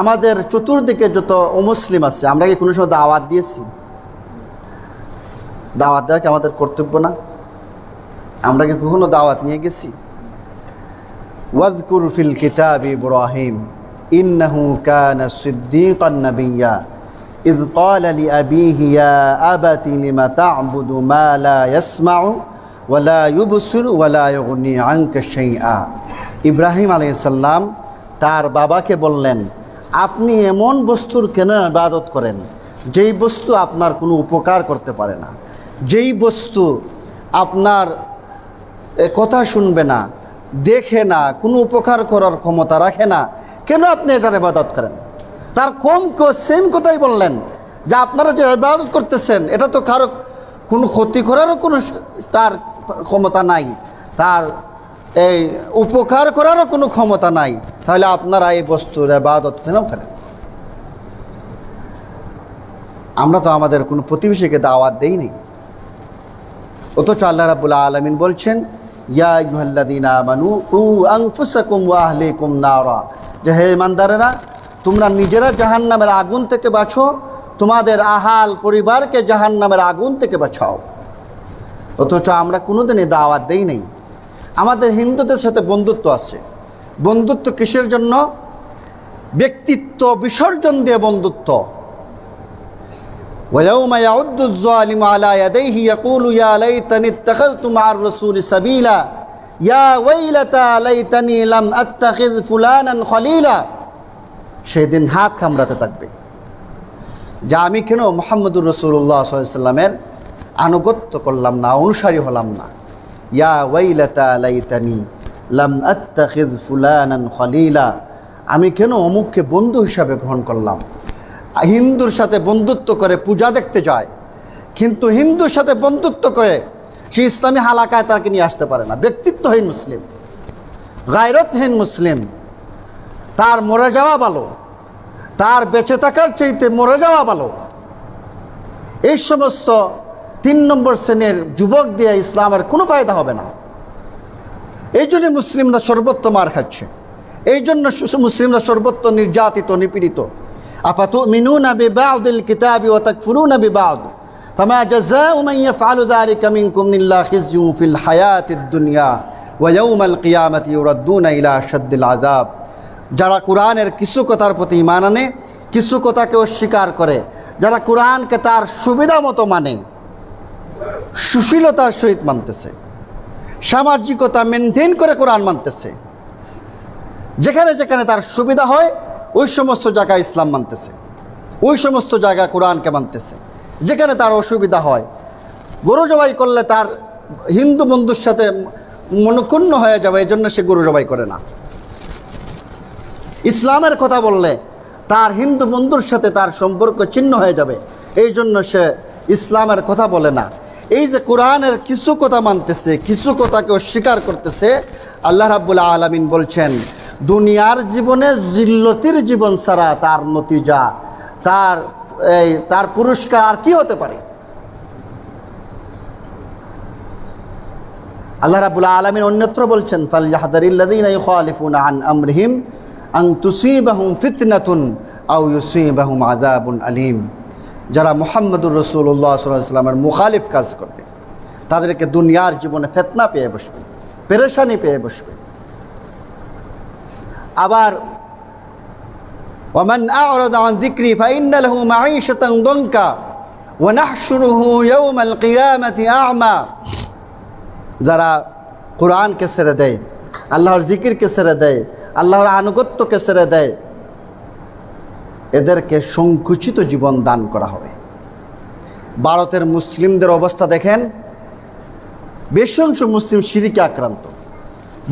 আমাদের চতুর্দিকে যত অমুসলিম আছে, আমরা কি কোনো সময় দাওয়াত দিয়েছি? দাওয়াত দেওয়া কি আমাদের কর্তব্য না? আমরা কি কখনো দাওয়াত নিয়ে গেছি? ওয়াযকুর ফিল কিতাবি ইব্রাহিম ইন্নাহু কানা সিদ্দীকান নাবিয়্যা ইয ক্বালা লিআবিহি ইয়া আবাতি লিমা তা'বুদু মা লা ইয়াসমাউ ওয়া লা ইউবসিরু ওয়া লা ইউগনি আনকা শাইআ। ইব্রাহিম আলাইহিস সালাম তার বাবাকে বললেন, আপনি এমন বস্তুর কেন ইবাদত করেন যেই বস্তু আপনার কোনো উপকার করতে পারে না, যেই বস্তু আপনার কথা শুনবে না, দেখে না, কোনো উপকার করার ক্ষমতা রাখে না, কেন আপনি এটার ইবাদত করেন? তার সেম কথাই বললেন যে আপনারা যে ইবাদত করতেছেন এটা তো কারো কোনো ক্ষতি করারও কোনো তার ক্ষমতা নাই, তার এই উপকার করারও কোনো ক্ষমতা নাই, তাহলে আপনারা এই বস্তুর ইবাদত কেন করেন? আমরা তো আমাদের কোনো প্রতিবেশীকে দাওয়াত দেইনি, অথচ আল্লাহ রাব্বুল আলামিন বলছেন, ইয়া আইয়ুহাল্লাযীনা আমানু কু আনফুসাকুম ওয়া আহলিকুম নারা, যে হে ইমানদারেরা, তোমরা নিজেরা জাহান্নামের আগুন থেকে বাঁচো, তোমাদের আহাল পরিবারকে জাহান্নামের আগুন থেকে বাঁচাও। অথচ আমরা কোনোদিনই দাওয়াত দেই নাই। আমাদের হিন্দুদের সাথে বন্ধুত্ব আছে। বন্ধুত্ব কিসের জন্য? ব্যক্তিত্ব বিসর্জন দিয়ে বন্ধুত্ব। وَيَوْمَ يَعُضُّ الظَّالِمُ عَلَى يَدَيْهِ يَقُولُ يَا لَيْتَنِي اتَّخَذْتُ مَعَ الرَّسُولِ سَبِيلًا يَا وَيْلَتَى لَيْتَنِي لَمْ أَتَّخِذْ فُلَانًا خَلِيلًا। সেদিন হাত কামড়াতে থাকবে যে আমি কেন মুহাম্মদুর রাসূলুল্লাহ সাল্লাল্লাহু আলাইহি ওয়াসাল্লামের আনুগত্য করলাম না, অনুসারী হলাম না। ইয়া ওয়াইলাতা লাইতানি লাম আত্তাখিজ ফুলানান খলিলা, আমি কেন অমুককে বন্ধু হিসাবে গ্রহণ করলাম। হিন্দুর সাথে বন্ধুত্ব করে পূজা দেখতে যায়, কিন্তু হিন্দুর সাথে বন্ধুত্ব করে সে ইসলামী হালাকায় তাকে নিয়ে আসতে পারে না। ব্যক্তিত্বহীন মুসলিম, গায়রতহীন মুসলিম, তার মরে যাওয়া ভালো, তার বেঁচে থাকার চাইতে মরে যাওয়া ভালো। এই সমস্ত 3 নম্বর শ্রেণীর যুবক দিয়ে ইসলামের কোনো ফায়দা হবে না। এই জন্য মুসলিমরা সর্বত্র মার খাচ্ছে, এই জন্য মুসলিমরা সর্বত্র নির্যাতিত, নিপীড়িত। আফাতুমিনুনা বিবা'দিল কিতাবি ওয়া তাকফুরুনা বিবা'দ ফামা জাযাউ মান ইয়াফআলু যালিকা মিনকুম ইল্লা খিজয়ুন ফিল হায়াতিদ দুনিয়া ওয়া ইয়াউমাল কিয়ামাতি ইউরাদ্দুনা ইলা আশাদ্দিল আযাব। যারা কোরআনের কিছু কথার প্রতি ঈমান আনে, কিছু কথাকে অস্বীকার করে, যারা কোরআনকে তার সুবিধা মতো মানে, সুশীলতার সহিত মানতেছে, সামাজিকতা মেনটেন করে কোরআন মানতেছে, যেখানে যেখানে তার সুবিধা হয় ওই সমস্ত জায়গায় ইসলাম মানতেছে, ওই সমস্ত জায়গায় কোরআনকে মানতেছে। যেখানে তার অসুবিধা হয়, গরু জবাই করলে তার হিন্দু বন্ধুর সাথে মনক্ষুণ্ণ হয়ে যাবে, এই জন্য সে গরু জবাই করে না। ইসলামের কথা বললে তার হিন্দু বন্ধুর সাথে তার সম্পর্ক ছিন্ন হয়ে যাবে, এই জন্য সে ইসলামের কথা বলে না। এই যে কোরআনের কিছু কথা মানতেছে, কিছু কথাকে অস্বীকার করতেছে, আল্লাহ রাব্বুল আলামিন বলছেন দুনিয়ার জীবনে জিল্লতির জীবন ছাড়া তার নতিজা, তার পুরস্কার আর কি হতে পারে? আল্লাহ রাব্বুল আলামিন অন্যত্র বলছেন ফালইয়াহদারিল্লাযীনা ইউখালিফুনা আন আমরিহিম আন তুসিবাহুম ফিতনাতুন আও ইউসিবাহুম আযাবুন আলীম। যারা মুহাম্মদুর রাসূলুল্লাহ সাল্লাল্লাহু আলাইহি ওয়াসাল্লামের মুখালিফ কাজ করবে তাদেরকে দুনিয়ার জীবনে ফিতনা পেয়ে বসবে, পেরেশানি পেয়ে বসবে। আবার ওয়ামান আ'রাদা আন যিকরি ফাইন্না লাহু মাঈশাতান দানকা ওয়া নাহশুরুহু ইয়াওমাল কিয়ামাতি আ'মা। যারা কোরআনকে ছেড়ে দেয়, আল্লাহর জিকিরকে ছেড়ে দেয়, আল্লাহর আনুগত্যকে ছেড়ে দেয়, এদেরকে সংকুচিত জীবন দান করা হবে। ভারতের মুসলিমদের অবস্থা দেখেন, বেশি অংশ মুসলিম শিরকে আক্রান্ত,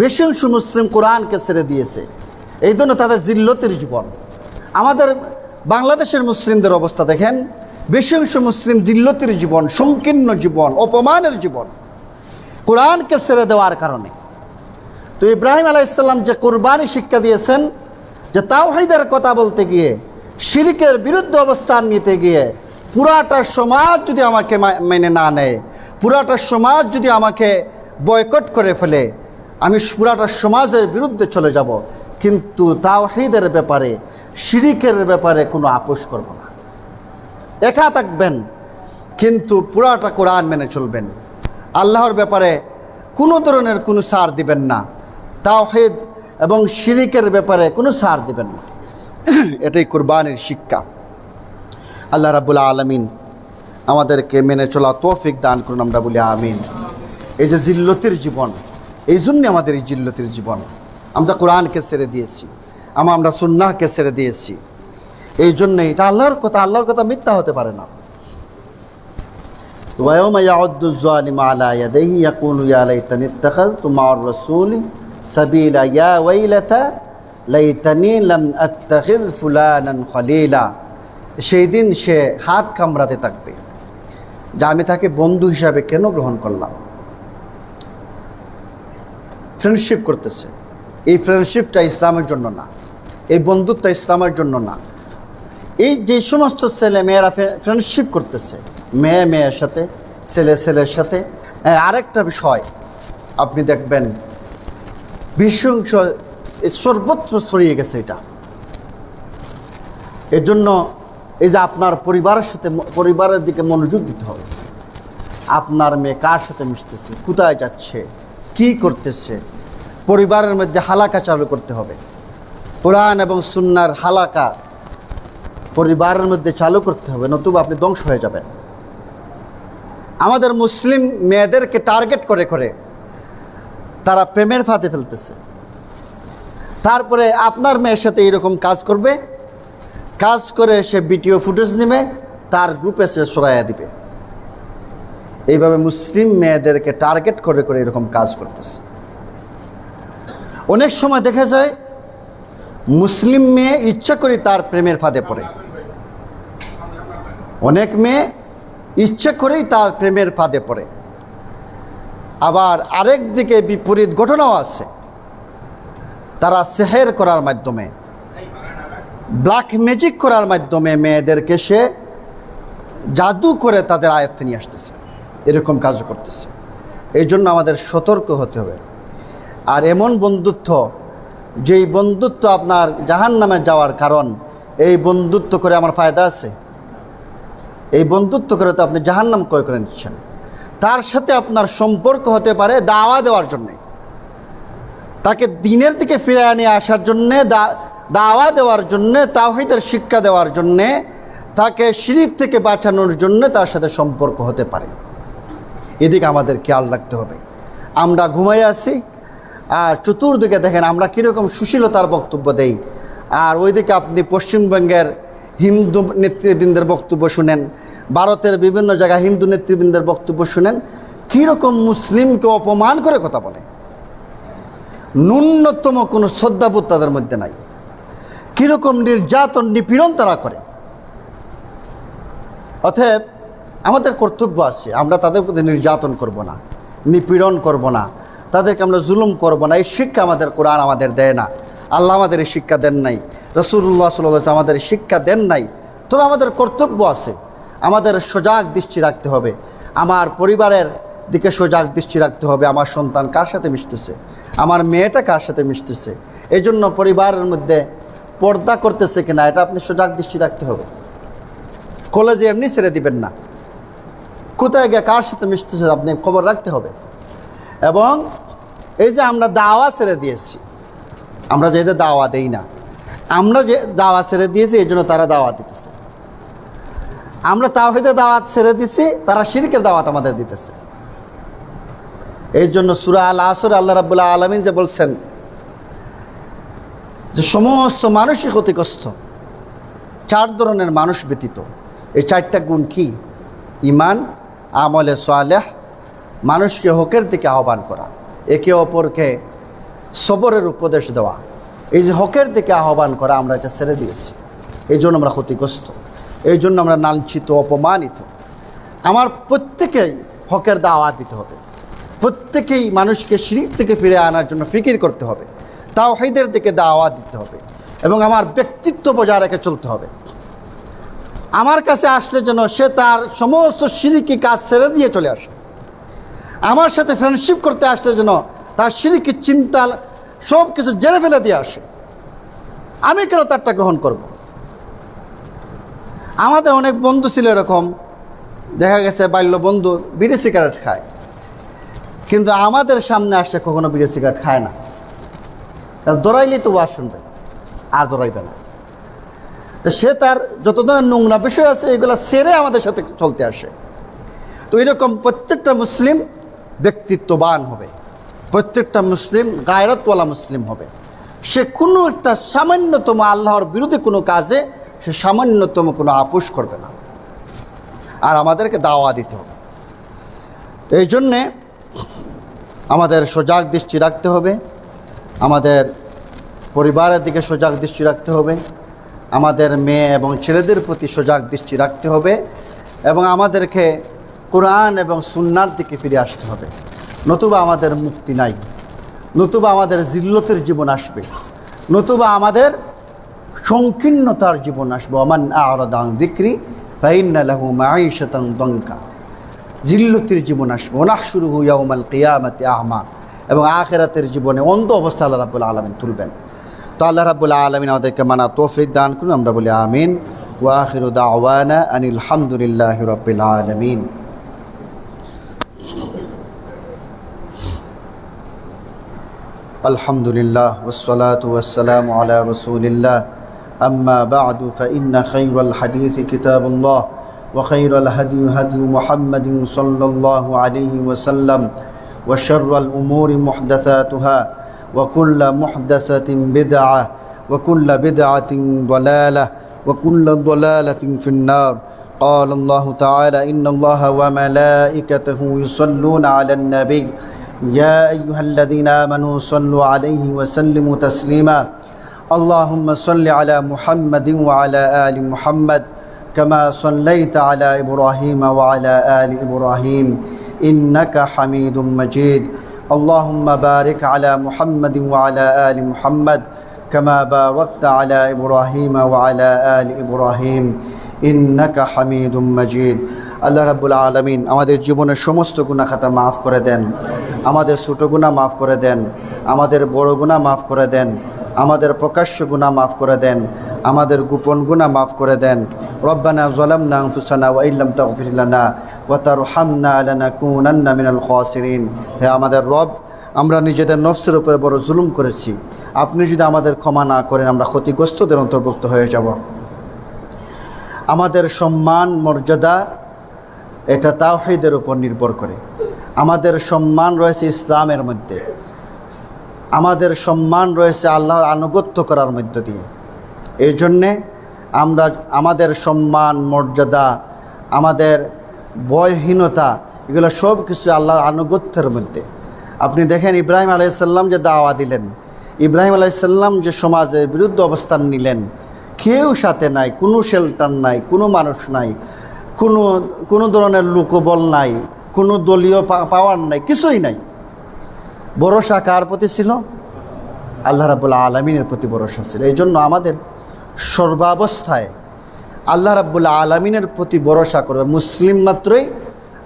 বেশি অংশ মুসলিম কোরআনকে ছেড়ে দিয়েছে, এই জন্য তাদের জিল্লতের জীবন। আমাদের বাংলাদেশের মুসলিমদের অবস্থা দেখেন, বেশি অংশ মুসলিম জিল্লতের জীবন, সংকীর্ণ জীবন, অপমানের জীবন, কোরআনকে ছেড়ে দেওয়ার কারণে। তো ইব্রাহিম আলাইহিস সালাম যে কুরবানি শিক্ষা দিয়েছেন, যে তাওহীদের কথা বলতে গিয়ে, শিরকের বিরুদ্ধে অবস্থান নিতে গিয়ে পুরাটা সমাজ যদি আমাকে মেনে না নেয়, পুরাটা সমাজ যদি আমাকে বয়কট করে ফেলে, আমি পুরাটা সমাজের বিরুদ্ধে চলে যাব, কিন্তু তাওহীদের ব্যাপারে, শিরকের ব্যাপারে কোনো আপোষ করব না। একা থাকবেন কিন্তু পুরাটা কোরআন মেনে চলবেন, আল্লাহর ব্যাপারে কোনো ধরনের কোনো ছাড় দিবেন না, তাওহীদ এবং শিরকের ব্যাপারে কোনো ছাড় দিবেন না। এটাই কুরবানির শিক্ষা। আল্লাহ রাব্বুল আলামিন আমাদেরকে মেনে চলা তৌফিক দান করুন, আমরা বলি আমিন। এই যে জিল্লতির জীবন, এই জন্যে আমাদের এই জিল্লতির জীবন। আমরা কোরআনকে ছেড়ে দিয়েছি, আমরা সুন্নাহকে ছেড়ে দিয়েছি, এই জন্যে এটা আল্লাহর কথা, আল্লাহর কথা মিথ্যা হতে পারে না। وَيَوْمَ يَعُضُّ الظَّالِمُ عَلَى يَدَيْهِ يَقُولُ يَا لَيْتَنِي اتَّخَذْتُ مَعَ الرَّسُولِ سَبِيلًا يَا وَيْلَتَى لَيْتَنِي لَمْ أَتَّخِذْ فُلَانًا خَلِيلًا। সেই দিন সে হাত কামড়াতে থাকবে যে আমি তাকে বন্ধু হিসাবে কেন গ্রহণ করলাম। ফ্রেন্ডশিপ করতেছে, এই ফ্রেন্ডশিপটা ইসলামের জন্য না, এই বন্ধুত্ব ইসলামের জন্য না। এই যে সমস্ত ছেলে মেয়েরা ফ্রেন্ডশিপ করতেছে, মেয়ে মেয়ের সাথে, ছেলে ছেলের সাথে, আরেকটা বিষয় আপনি দেখবেন বিশৃঙ্খ সর্বত্র ছড়িয়ে গেছে এটা। এর জন্য এই যে আপনার পরিবারের সাথে, পরিবারের দিকে মনোযোগ দিতে হবে। আপনার মেয়ে কার সাথে মিশতেছে, কোথায় যাচ্ছে, কি করতেছে। পরিবারের মধ্যে হালাকা চালু করতে হবে। কোরআন এবং সুন্নাহর হালাকা পরিবারের মধ্যে চালু করতে হবে, নতুবা আপনি ধ্বংস হয়ে যাবেন। আমাদের মুসলিম মেয়েদেরকে টার্গেট করে করে তারা প্রেমের ফাঁদে ফেলতেছে। তারপরে আপনার মেয়ের সাথে এরকম কাজ করবে, কাজ করে সে ভিডিও ফুটেজ নেবে, তার গ্রুপে সে সরাইয়া দিবে। এইভাবে মুসলিম মেয়েদেরকে টার্গেট করে করে এরকম কাজ করতেছে। অনেক সময় দেখা যায় মুসলিম মেয়ে ইচ্ছা করে তার প্রেমের ফাঁদে পড়ে। অনেক মেয়ে ইচ্ছা করেই তার প্রেমের ফাঁদে পড়ে। আবার আরেক দিকে বিপরীত ঘটনাও আছে। তারা সেহের করার মাধ্যমে, ব্ল্যাক ম্যাজিক করার মাধ্যমে মেয়েদেরকে সে জাদু করে তাদের আয়ত্তে নিয়ে আসতেছে, এরকম কাজও করতেছে। এই জন্য আমাদের সতর্ক হতে হবে। আর এমন বন্ধুত্ব, যেই বন্ধুত্ব আপনার জাহান্নামে যাওয়ার কারণ, এই বন্ধুত্ব করে আমার ফায়দা আছে? এই বন্ধুত্ব করে তো আপনি জাহান্নাম ক্রয় করে নিচ্ছেন। তার সাথে আপনার সম্পর্ক হতে পারে দাওয়া দেওয়ার জন্যে, তাকে দ্বীনের দিকে ফিরে নিয়ে আসার জন্যে, দাওয়া দেওয়ার জন্যে, তাওহীদের শিক্ষা দেওয়ার জন্যে, তাকে শিরক থেকে বাঁচানোর জন্য তার সাথে সম্পর্ক হতে পারে। এদিকে আমাদের খেয়াল রাখতে হবে। আমরা ঘুমাই আছি আর চতুর্দিকে দেখেন আমরা কীরকম সুশীলতার বক্তব্য দেই, আর ওইদিকে আপনি পশ্চিমবঙ্গের হিন্দু নেতৃবৃন্দের বক্তব্য শুনেন, ভারতের বিভিন্ন জায়গায় হিন্দু নেতৃবৃন্দের বক্তব্য শুনেন, কীরকম মুসলিমকে অপমান করে কথা বলে। ন্যূনতম কোনো শ্রদ্ধাবোধ তাদের মধ্যে নাই। কীরকম নির্যাতন নিপীড়ন তারা করে। অতএব আমাদের কর্তব্য আছে, আমরা তাদের প্রতি নির্যাতন করব না, নিপীড়ন করব না, তাদেরকে আমরা জুলুম করব না। এই শিক্ষা আমাদের কোরআন আমাদের দেয় না, আল্লাহ আমাদের এই শিক্ষা দেন নাই, রাসূলুল্লাহ সাল্লাল্লাহু আলাইহি ওয়াসাল্লাম আমাদের শিক্ষা দেন নাই। তবে আমাদের কর্তব্য আছে, আমাদের সজাগ দৃষ্টি রাখতে হবে। আমার পরিবারের দিকে সজাগ দৃষ্টি রাখতে হবে। আমার সন্তান কার সাথে মিশতেছে, আমার মেয়েটা কার সাথে মিশতেছে, এই জন্য পরিবারের মধ্যে পর্দা করতেছে কিনা, এটা আপনি সজাগ দৃষ্টি রাখতে হবে। কলেজে এমনি ছেড়ে দিবেন না, কোথায় গিয়ে কার সাথে মিশতেছে আপনি খবর রাখতে হবে। এবং এই যে আমরা দাওয়া ছেড়ে দিয়েছি, আমরা যে দাওয়া দেই না, আমরা যে দাওয়া ছেড়ে দিয়েছি এই জন্য তারা দাওয়াত দিতেছে। আমরা তাওহীদের দাওয়াত ছেড়ে দিছি, তারা শিরকের দাওয়াত আমাদের দিতেছে। এই জন্য সূরা আল আসর আল্লাহ রাব্বুল আলামিন যে বলছেন যে সমস্ত মানুষই ক্ষতিগ্রস্ত, 4 ধরনের মানুষ ব্যতীত। এই 4টা গুণ কি? ঈমান, আমলে সালেহ, মানুষকে হকের দিকে আহ্বান করা, একে অপরকে সবরের উপদেশ দেওয়া। এই যে হকের দিকে আহ্বান করা, আমরা এটা ছেড়ে দিয়েছি। এই জন্য আমরা ক্ষতিগ্রস্ত, এই জন্য আমরা লাঞ্ছিত, অপমানিত। আমার প্রত্যেকেই হকের দাওয়াত দিতে হবে, প্রত্যেকেই মানুষকে শিরক থেকে ফিরে আনার জন্য ফিকির করতে হবে, তাওহীদের দিকে দাওয়াত দিতে হবে, এবং আমার ব্যক্তিত্ব বজায় রেখে চলতে হবে। আমার কাছে আসলে যেন সে তার সমস্ত শিরকি কাজ ছেড়ে দিয়ে চলে আসে। আমার সাথে ফ্রেন্ডশিপ করতে আসলে যেন তার শিরকি চিন্তা সব কিছু জেনে ফেলে দিয়ে আসে। আমি কেন তারটা গ্রহণ করব? আমাদের অনেক বন্ধু ছিল এরকম, দেখা গেছে বাল্য বন্ধু বিড়ি সিগারেট খায়, কিন্তু আমাদের সামনে আসছে কখনো বিড়ি সিগারেট খায় না। দৌড়াইলেই তো ওয়াজ শুনবে, আর দৌড়াইবে না। তো সে তার যত ধরনের নোংরা বিষয় আছে এগুলো সেরে আমাদের সাথে চলতে আসে। তো এরকম প্রত্যেকটা মুসলিম ব্যক্তিত্ববান হবে, প্রত্যেকটা মুসলিম গায়রতওয়ালা মুসলিম হবে। সে কোনো একটা সামান্যতম আল্লাহর বিরুদ্ধে কোনো কাজে সে সামান্যতম কোনো আপোষ করবে না। আর আমাদেরকে দাওয়া দিতে হবে। তো এই জন্যে আমাদের সজাগ দৃষ্টি রাখতে হবে, আমাদের পরিবারের দিকে সজাগ দৃষ্টি রাখতে হবে, আমাদের মেয়ে এবং ছেলেদের প্রতি সজাগ দৃষ্টি রাখতে হবে, এবং আমাদেরকে কোরআন এবং সুন্নাহর দিকে ফিরে আসতে হবে। নতুবা আমাদের মুক্তি নাই, নতুবা আমাদের জিল্লতের জীবন আসবে, নতুবা আমাদের সংকীর্ণতার জীবন আসবে। ওমান আ'রাদা আন যিকরি ফাইন্না লাহু মাঈশাতান দানকা, জিল্লতের জীবন আসবে। ওয়ানাহশুরুহু ইয়াওমাল কিয়ামাতি আ'মা, এবং আখিরাতের জীবনে অন্ধ অবস্থা আল্লাহ রাব্বুল আলামিন তুলবেন। তো আল্লাহ রাব্বুল আলামিন আমাদেরকে মানা তৌফিক দান করুন। আমরা বলি আমিন। ওয়া আখিরু দাওয়ানা আনিল হামদুলিল্লাহি রাব্বিল আলামিন। আলহামদুলিল্লাহ ওয়াসসালাতু ওয়াসসালামু আলা রাসূলিল্লাহ আম্মা বা'দু ফাইন্না খায়রাল হাদিসি কিতাবুল্লাহ ওয়া খায়রাল হাদী হাদী মুহাম্মাদিন সাল্লাল্লাহু আলাইহি ওয়াসাল্লাম ওয়া শাররাল উমুরি মুহদাসাতুহা ওয়া কুল্লু মুহদাসাতিন বিদআহ ওয়া কুল্লু বিদআতিন দালালাহ ওয়া কুল্লু দালালাতিন ফিন-নার قال الله تعالى إن الله وملائكته يصلون على النبي يا أيها الذين آمنوا صلوا عليه وسلموا تسليما اللهم صل على محمد وعلى آل محمد كما صليت على إبراهيم وعلى آل إبراهيم إنك حميد مجيد اللهم بارك على محمد وعلى آل محمد كما باركت على إبراهيم وعلى آل إبراهيم ইন্নাকা হামিদুম মাজিদ। আল্লাহ রাব্বুল আলামিন আমাদের জীবনের সমস্ত গুনাহ খাতা মাফ করে দেন, আমাদের ছোট গুনাহ মাফ করে দেন, আমাদের বড় গুনাহ মাফ করে দেন, আমাদের প্রকাশ্য গুনাহ মাফ করে দেন, আমাদের গোপন গুনাহ মাফ করে দেন। রব্বানা যালামনা আনফুসানা ওয়া ইল্লাম তাগফির লানা ওয়া তারহামনা লানাকুনান্না মিনাল খাসিরিন। হে আমাদের রব, আমরা নিজেদের নফসের উপর বড় জুলুম করেছি, আপনি যদি আমাদের ক্ষমা না করেন আমরা ক্ষতিগ্রস্তদের অন্তর্ভুক্ত হয়ে যাব। আমাদের সম্মান মর্যাদা এটা তাওহীদের উপর নির্ভর করে। আমাদের সম্মান রয়েছে ইসলামের মধ্যে, আমাদের সম্মান রয়েছে আল্লাহর আনুগত্য করার মধ্য দিয়ে। এই জন্যে আমরা আমাদের সম্মান মর্যাদা, আমাদের ভয়হীনতা, এগুলো সব কিছু আল্লাহর আনুগত্যের মধ্যে। আপনি দেখেন ইব্রাহিম আলাইহিস সালাম যে দাওয়া দিলেন, ইব্রাহিম আলাইহিস সালাম যে সমাজের বিরুদ্ধে অবস্থান নিলেন, কেউ সাথে নাই, কোনো শেল্টার নাই, কোনো মানুষ নাই, কোনো ধরনের লোকবল নাই, কোনো দলীয় পাওয়ার নাই, কিছুই নাই। ভরসা কার প্রতি ছিল? আল্লাহ রাব্বুল আলামিনের প্রতি ভরসা ছিল। এই জন্য আমাদের সর্বাবস্থায় আল্লাহ রাব্বুল আলামিনের প্রতি ভরসা করবে। মুসলিম মাত্রই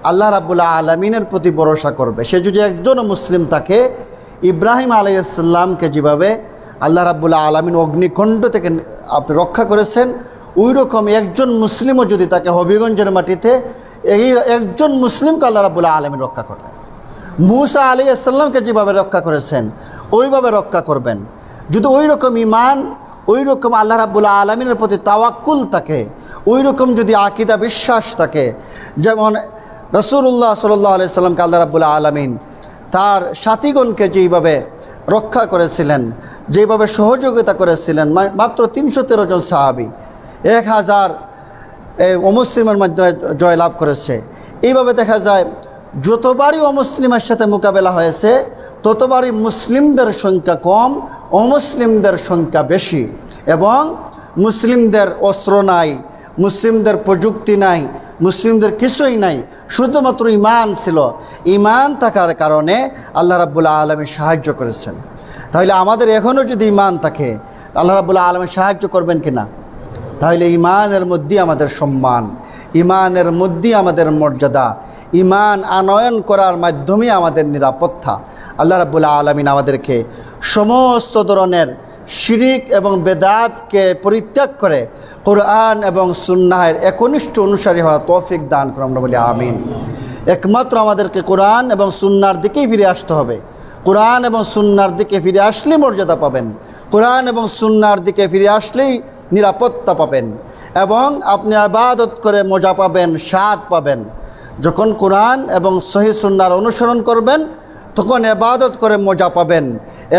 আল্লাহ রাব্বুল আলামিনের প্রতি ভরসা করবে। সে যদি একজনও মুসলিম থাকে, ইব্রাহিম আলাইহিস সালামকে যেভাবে আল্লাহ রাব্বুল আলামিন অগ্নিকুণ্ড থেকে আপনি রক্ষা করেছেন, ওই রকম একজন মুসলিমও যদি তাকে হবিগঞ্জের মাটিতে এই একজন মুসলিমকে আল্লাহ রাব্বুল আলামিন রক্ষা করবেন। মূসা আলাইহিস সালামকে যেভাবে রক্ষা করেছেন ওইভাবে রক্ষা করবেন। যদি ওই রকম ঈমান, ওই রকম আল্লাহ রাব্বুল আলামিনের প্রতি তাওয়াক্কুল থাকে, ওই রকম যদি আকীদা বিশ্বাস থাকে, যেমন রাসূলুল্লাহ সাল্লাল্লাহু আলাইহি সাল্লামকে আল্লাহ রাব্বুল আলামিন তার সাথীগণকে যেইভাবে রক্ষা করেছিলেন, যেভাবে সহযোগিতা করেছিলেন, মাত্র ৩১৩ জন সাহাবী ১,০০০ অমুসলিমের মাধ্যমে জয়লাভ করেছে। এইভাবে দেখা যায় যতবারই অমুসলিমের সাথে মোকাবেলা হয়েছে ততবারই মুসলিমদের সংখ্যা কম, অমুসলিমদের সংখ্যা বেশি। এবং মুসলিমদের অস্ত্র নাই, মুসলিমদের প্রযুক্তি নাই, মুসলিমদের কিছুই নাই, শুধুমাত্র ঈমান ছিল। ঈমান থাকার কারণে আল্লাহ রাব্বুল আলামিন সাহায্য করেছেন। তাহলে আমাদের এখনও যদি ঈমান থাকে, আল্লাহ রাব্বুল আলামিন সাহায্য করবেন কিনা? তাহলে ঈমানের মধ্যেই আমাদের সম্মান, ঈমানের মধ্যেই আমাদের মর্যাদা, ঈমান আনয়ন করার মাধ্যমে আমাদের নিরাপত্তা। আল্লাহ রাব্বুল আলামিন আমাদেরকে সমস্ত ধরনের শিরিক এবং বেদাতকে পরিত্যাগ করে কোরআন এবং সুন্নাহের একনিষ্ঠ অনুসারী হওয়ার তৌফিক দান করুন, আমরা বলি আমিন। একমাত্র আমাদেরকে কোরআন এবং সুন্নাহর দিকেই ফিরে আসতে হবে। কোরআন এবং সুন্নাহর দিকে ফিরে আসলেই মর্যাদা পাবেন, কোরআন এবং সুন্নাহর দিকে ফিরে আসলেই নিরাপত্তা পাবেন, এবং আপনি ইবাদত করে মজা পাবেন, স্বাদ পাবেন। যখন কোরআন এবং সহিহ সুন্নাহর অনুসরণ করবেন তখন ইবাদত করে মজা পাবেন,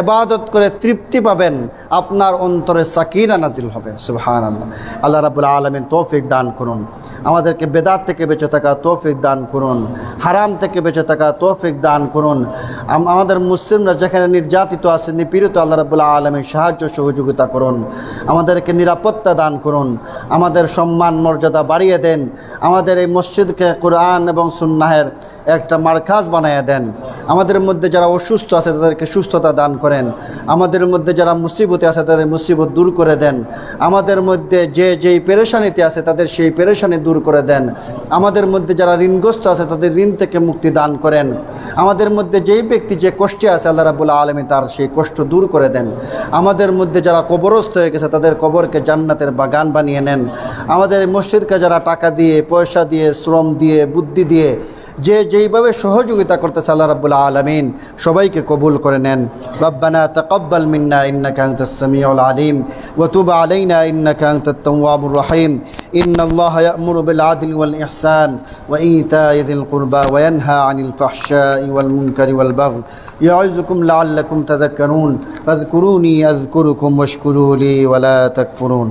ইবাদত করে তৃপ্তি পাবেন, আপনার অন্তরে সাকিনা নাজিল হবে। সুবহানাল্লাহ। আল্লাহ রাব্বুল আলামিন তৌফিক দান করুন, আমাদেরকে বেদাত থেকে বেঁচে থাকা তৌফিক দান করুন, হারাম থেকে বেঁচে থাকা তৌফিক দান করুন। আমাদের মুসলিমরা যেখানে নির্যাতিত আছে, নিপীড়িত, আল্লাহ রাব্বুল আলামিন সাহায্য সহযোগিতা করুন, আমাদেরকে নিরাপত্তা দান করুন, আমাদের সম্মান মর্যাদা বাড়িয়ে দেন, আমাদের এই মসজিদকে কোরআন এবং সুন্নাহের একটা মারকাজ বানিয়ে দেন। আমাদের মধ্যে যারা অসুস্থ আছে তাদেরকে সুস্থতা দান করেন, আমাদের মধ্যে যারা মুসিবতে আছে তাদের মুসিবত দূর করে দেন, আমাদের মধ্যে যেই পেরেশানিতে আছে তাদের সেই পেরেশানি দূর করে দেন, আমাদের মধ্যে যারা ঋণগ্রস্ত আছে তাদের ঋণ থেকে মুক্তি দান করেন, আমাদের মধ্যে যেই ব্যক্তি যে কষ্টে আছে আল্লাহ রাব্বুল আলামিন তার সেই কষ্ট দূর করে দেন, আমাদের মধ্যে যারা কবরস্থ হয়ে গেছে তাদের কবরকে জান্নাতের বাগান বানিয়ে নেন, আমাদের মসজিদকে যারা টাকা দিয়ে, পয়সা দিয়ে, শ্রম দিয়ে, বুদ্ধি দিয়ে যে যেইভাবে সহযোগিতা করতেছে আল্লাহ রাব্বুল আলামিন সবাইকে কবুল করে নেন। রব্বানা তাকাব্বাল মিন্না ইন্নাকা আনতাস সামিউল আলিম ওয়া তুব আলাইনা ইন্নাকা আনতাত তাওয়াবুর রহিম। ইন্নাল্লাহা ইয়া'মুরু বিল আদলি ওয়াল ইহসান ওয়া ইতা'i যিল কুরবা ওয়া ইয়ানহা আনিল ফাহশাই ওয়াল মুনকারি ওয়াল বাগই ইয়া'iযুকুম লা'আল্লাকুম তাযাক্কারুন ফাযকুরুনি আযকুরুকুম ওয়াশকুরু লি ওয়া লা তাকফুরুন।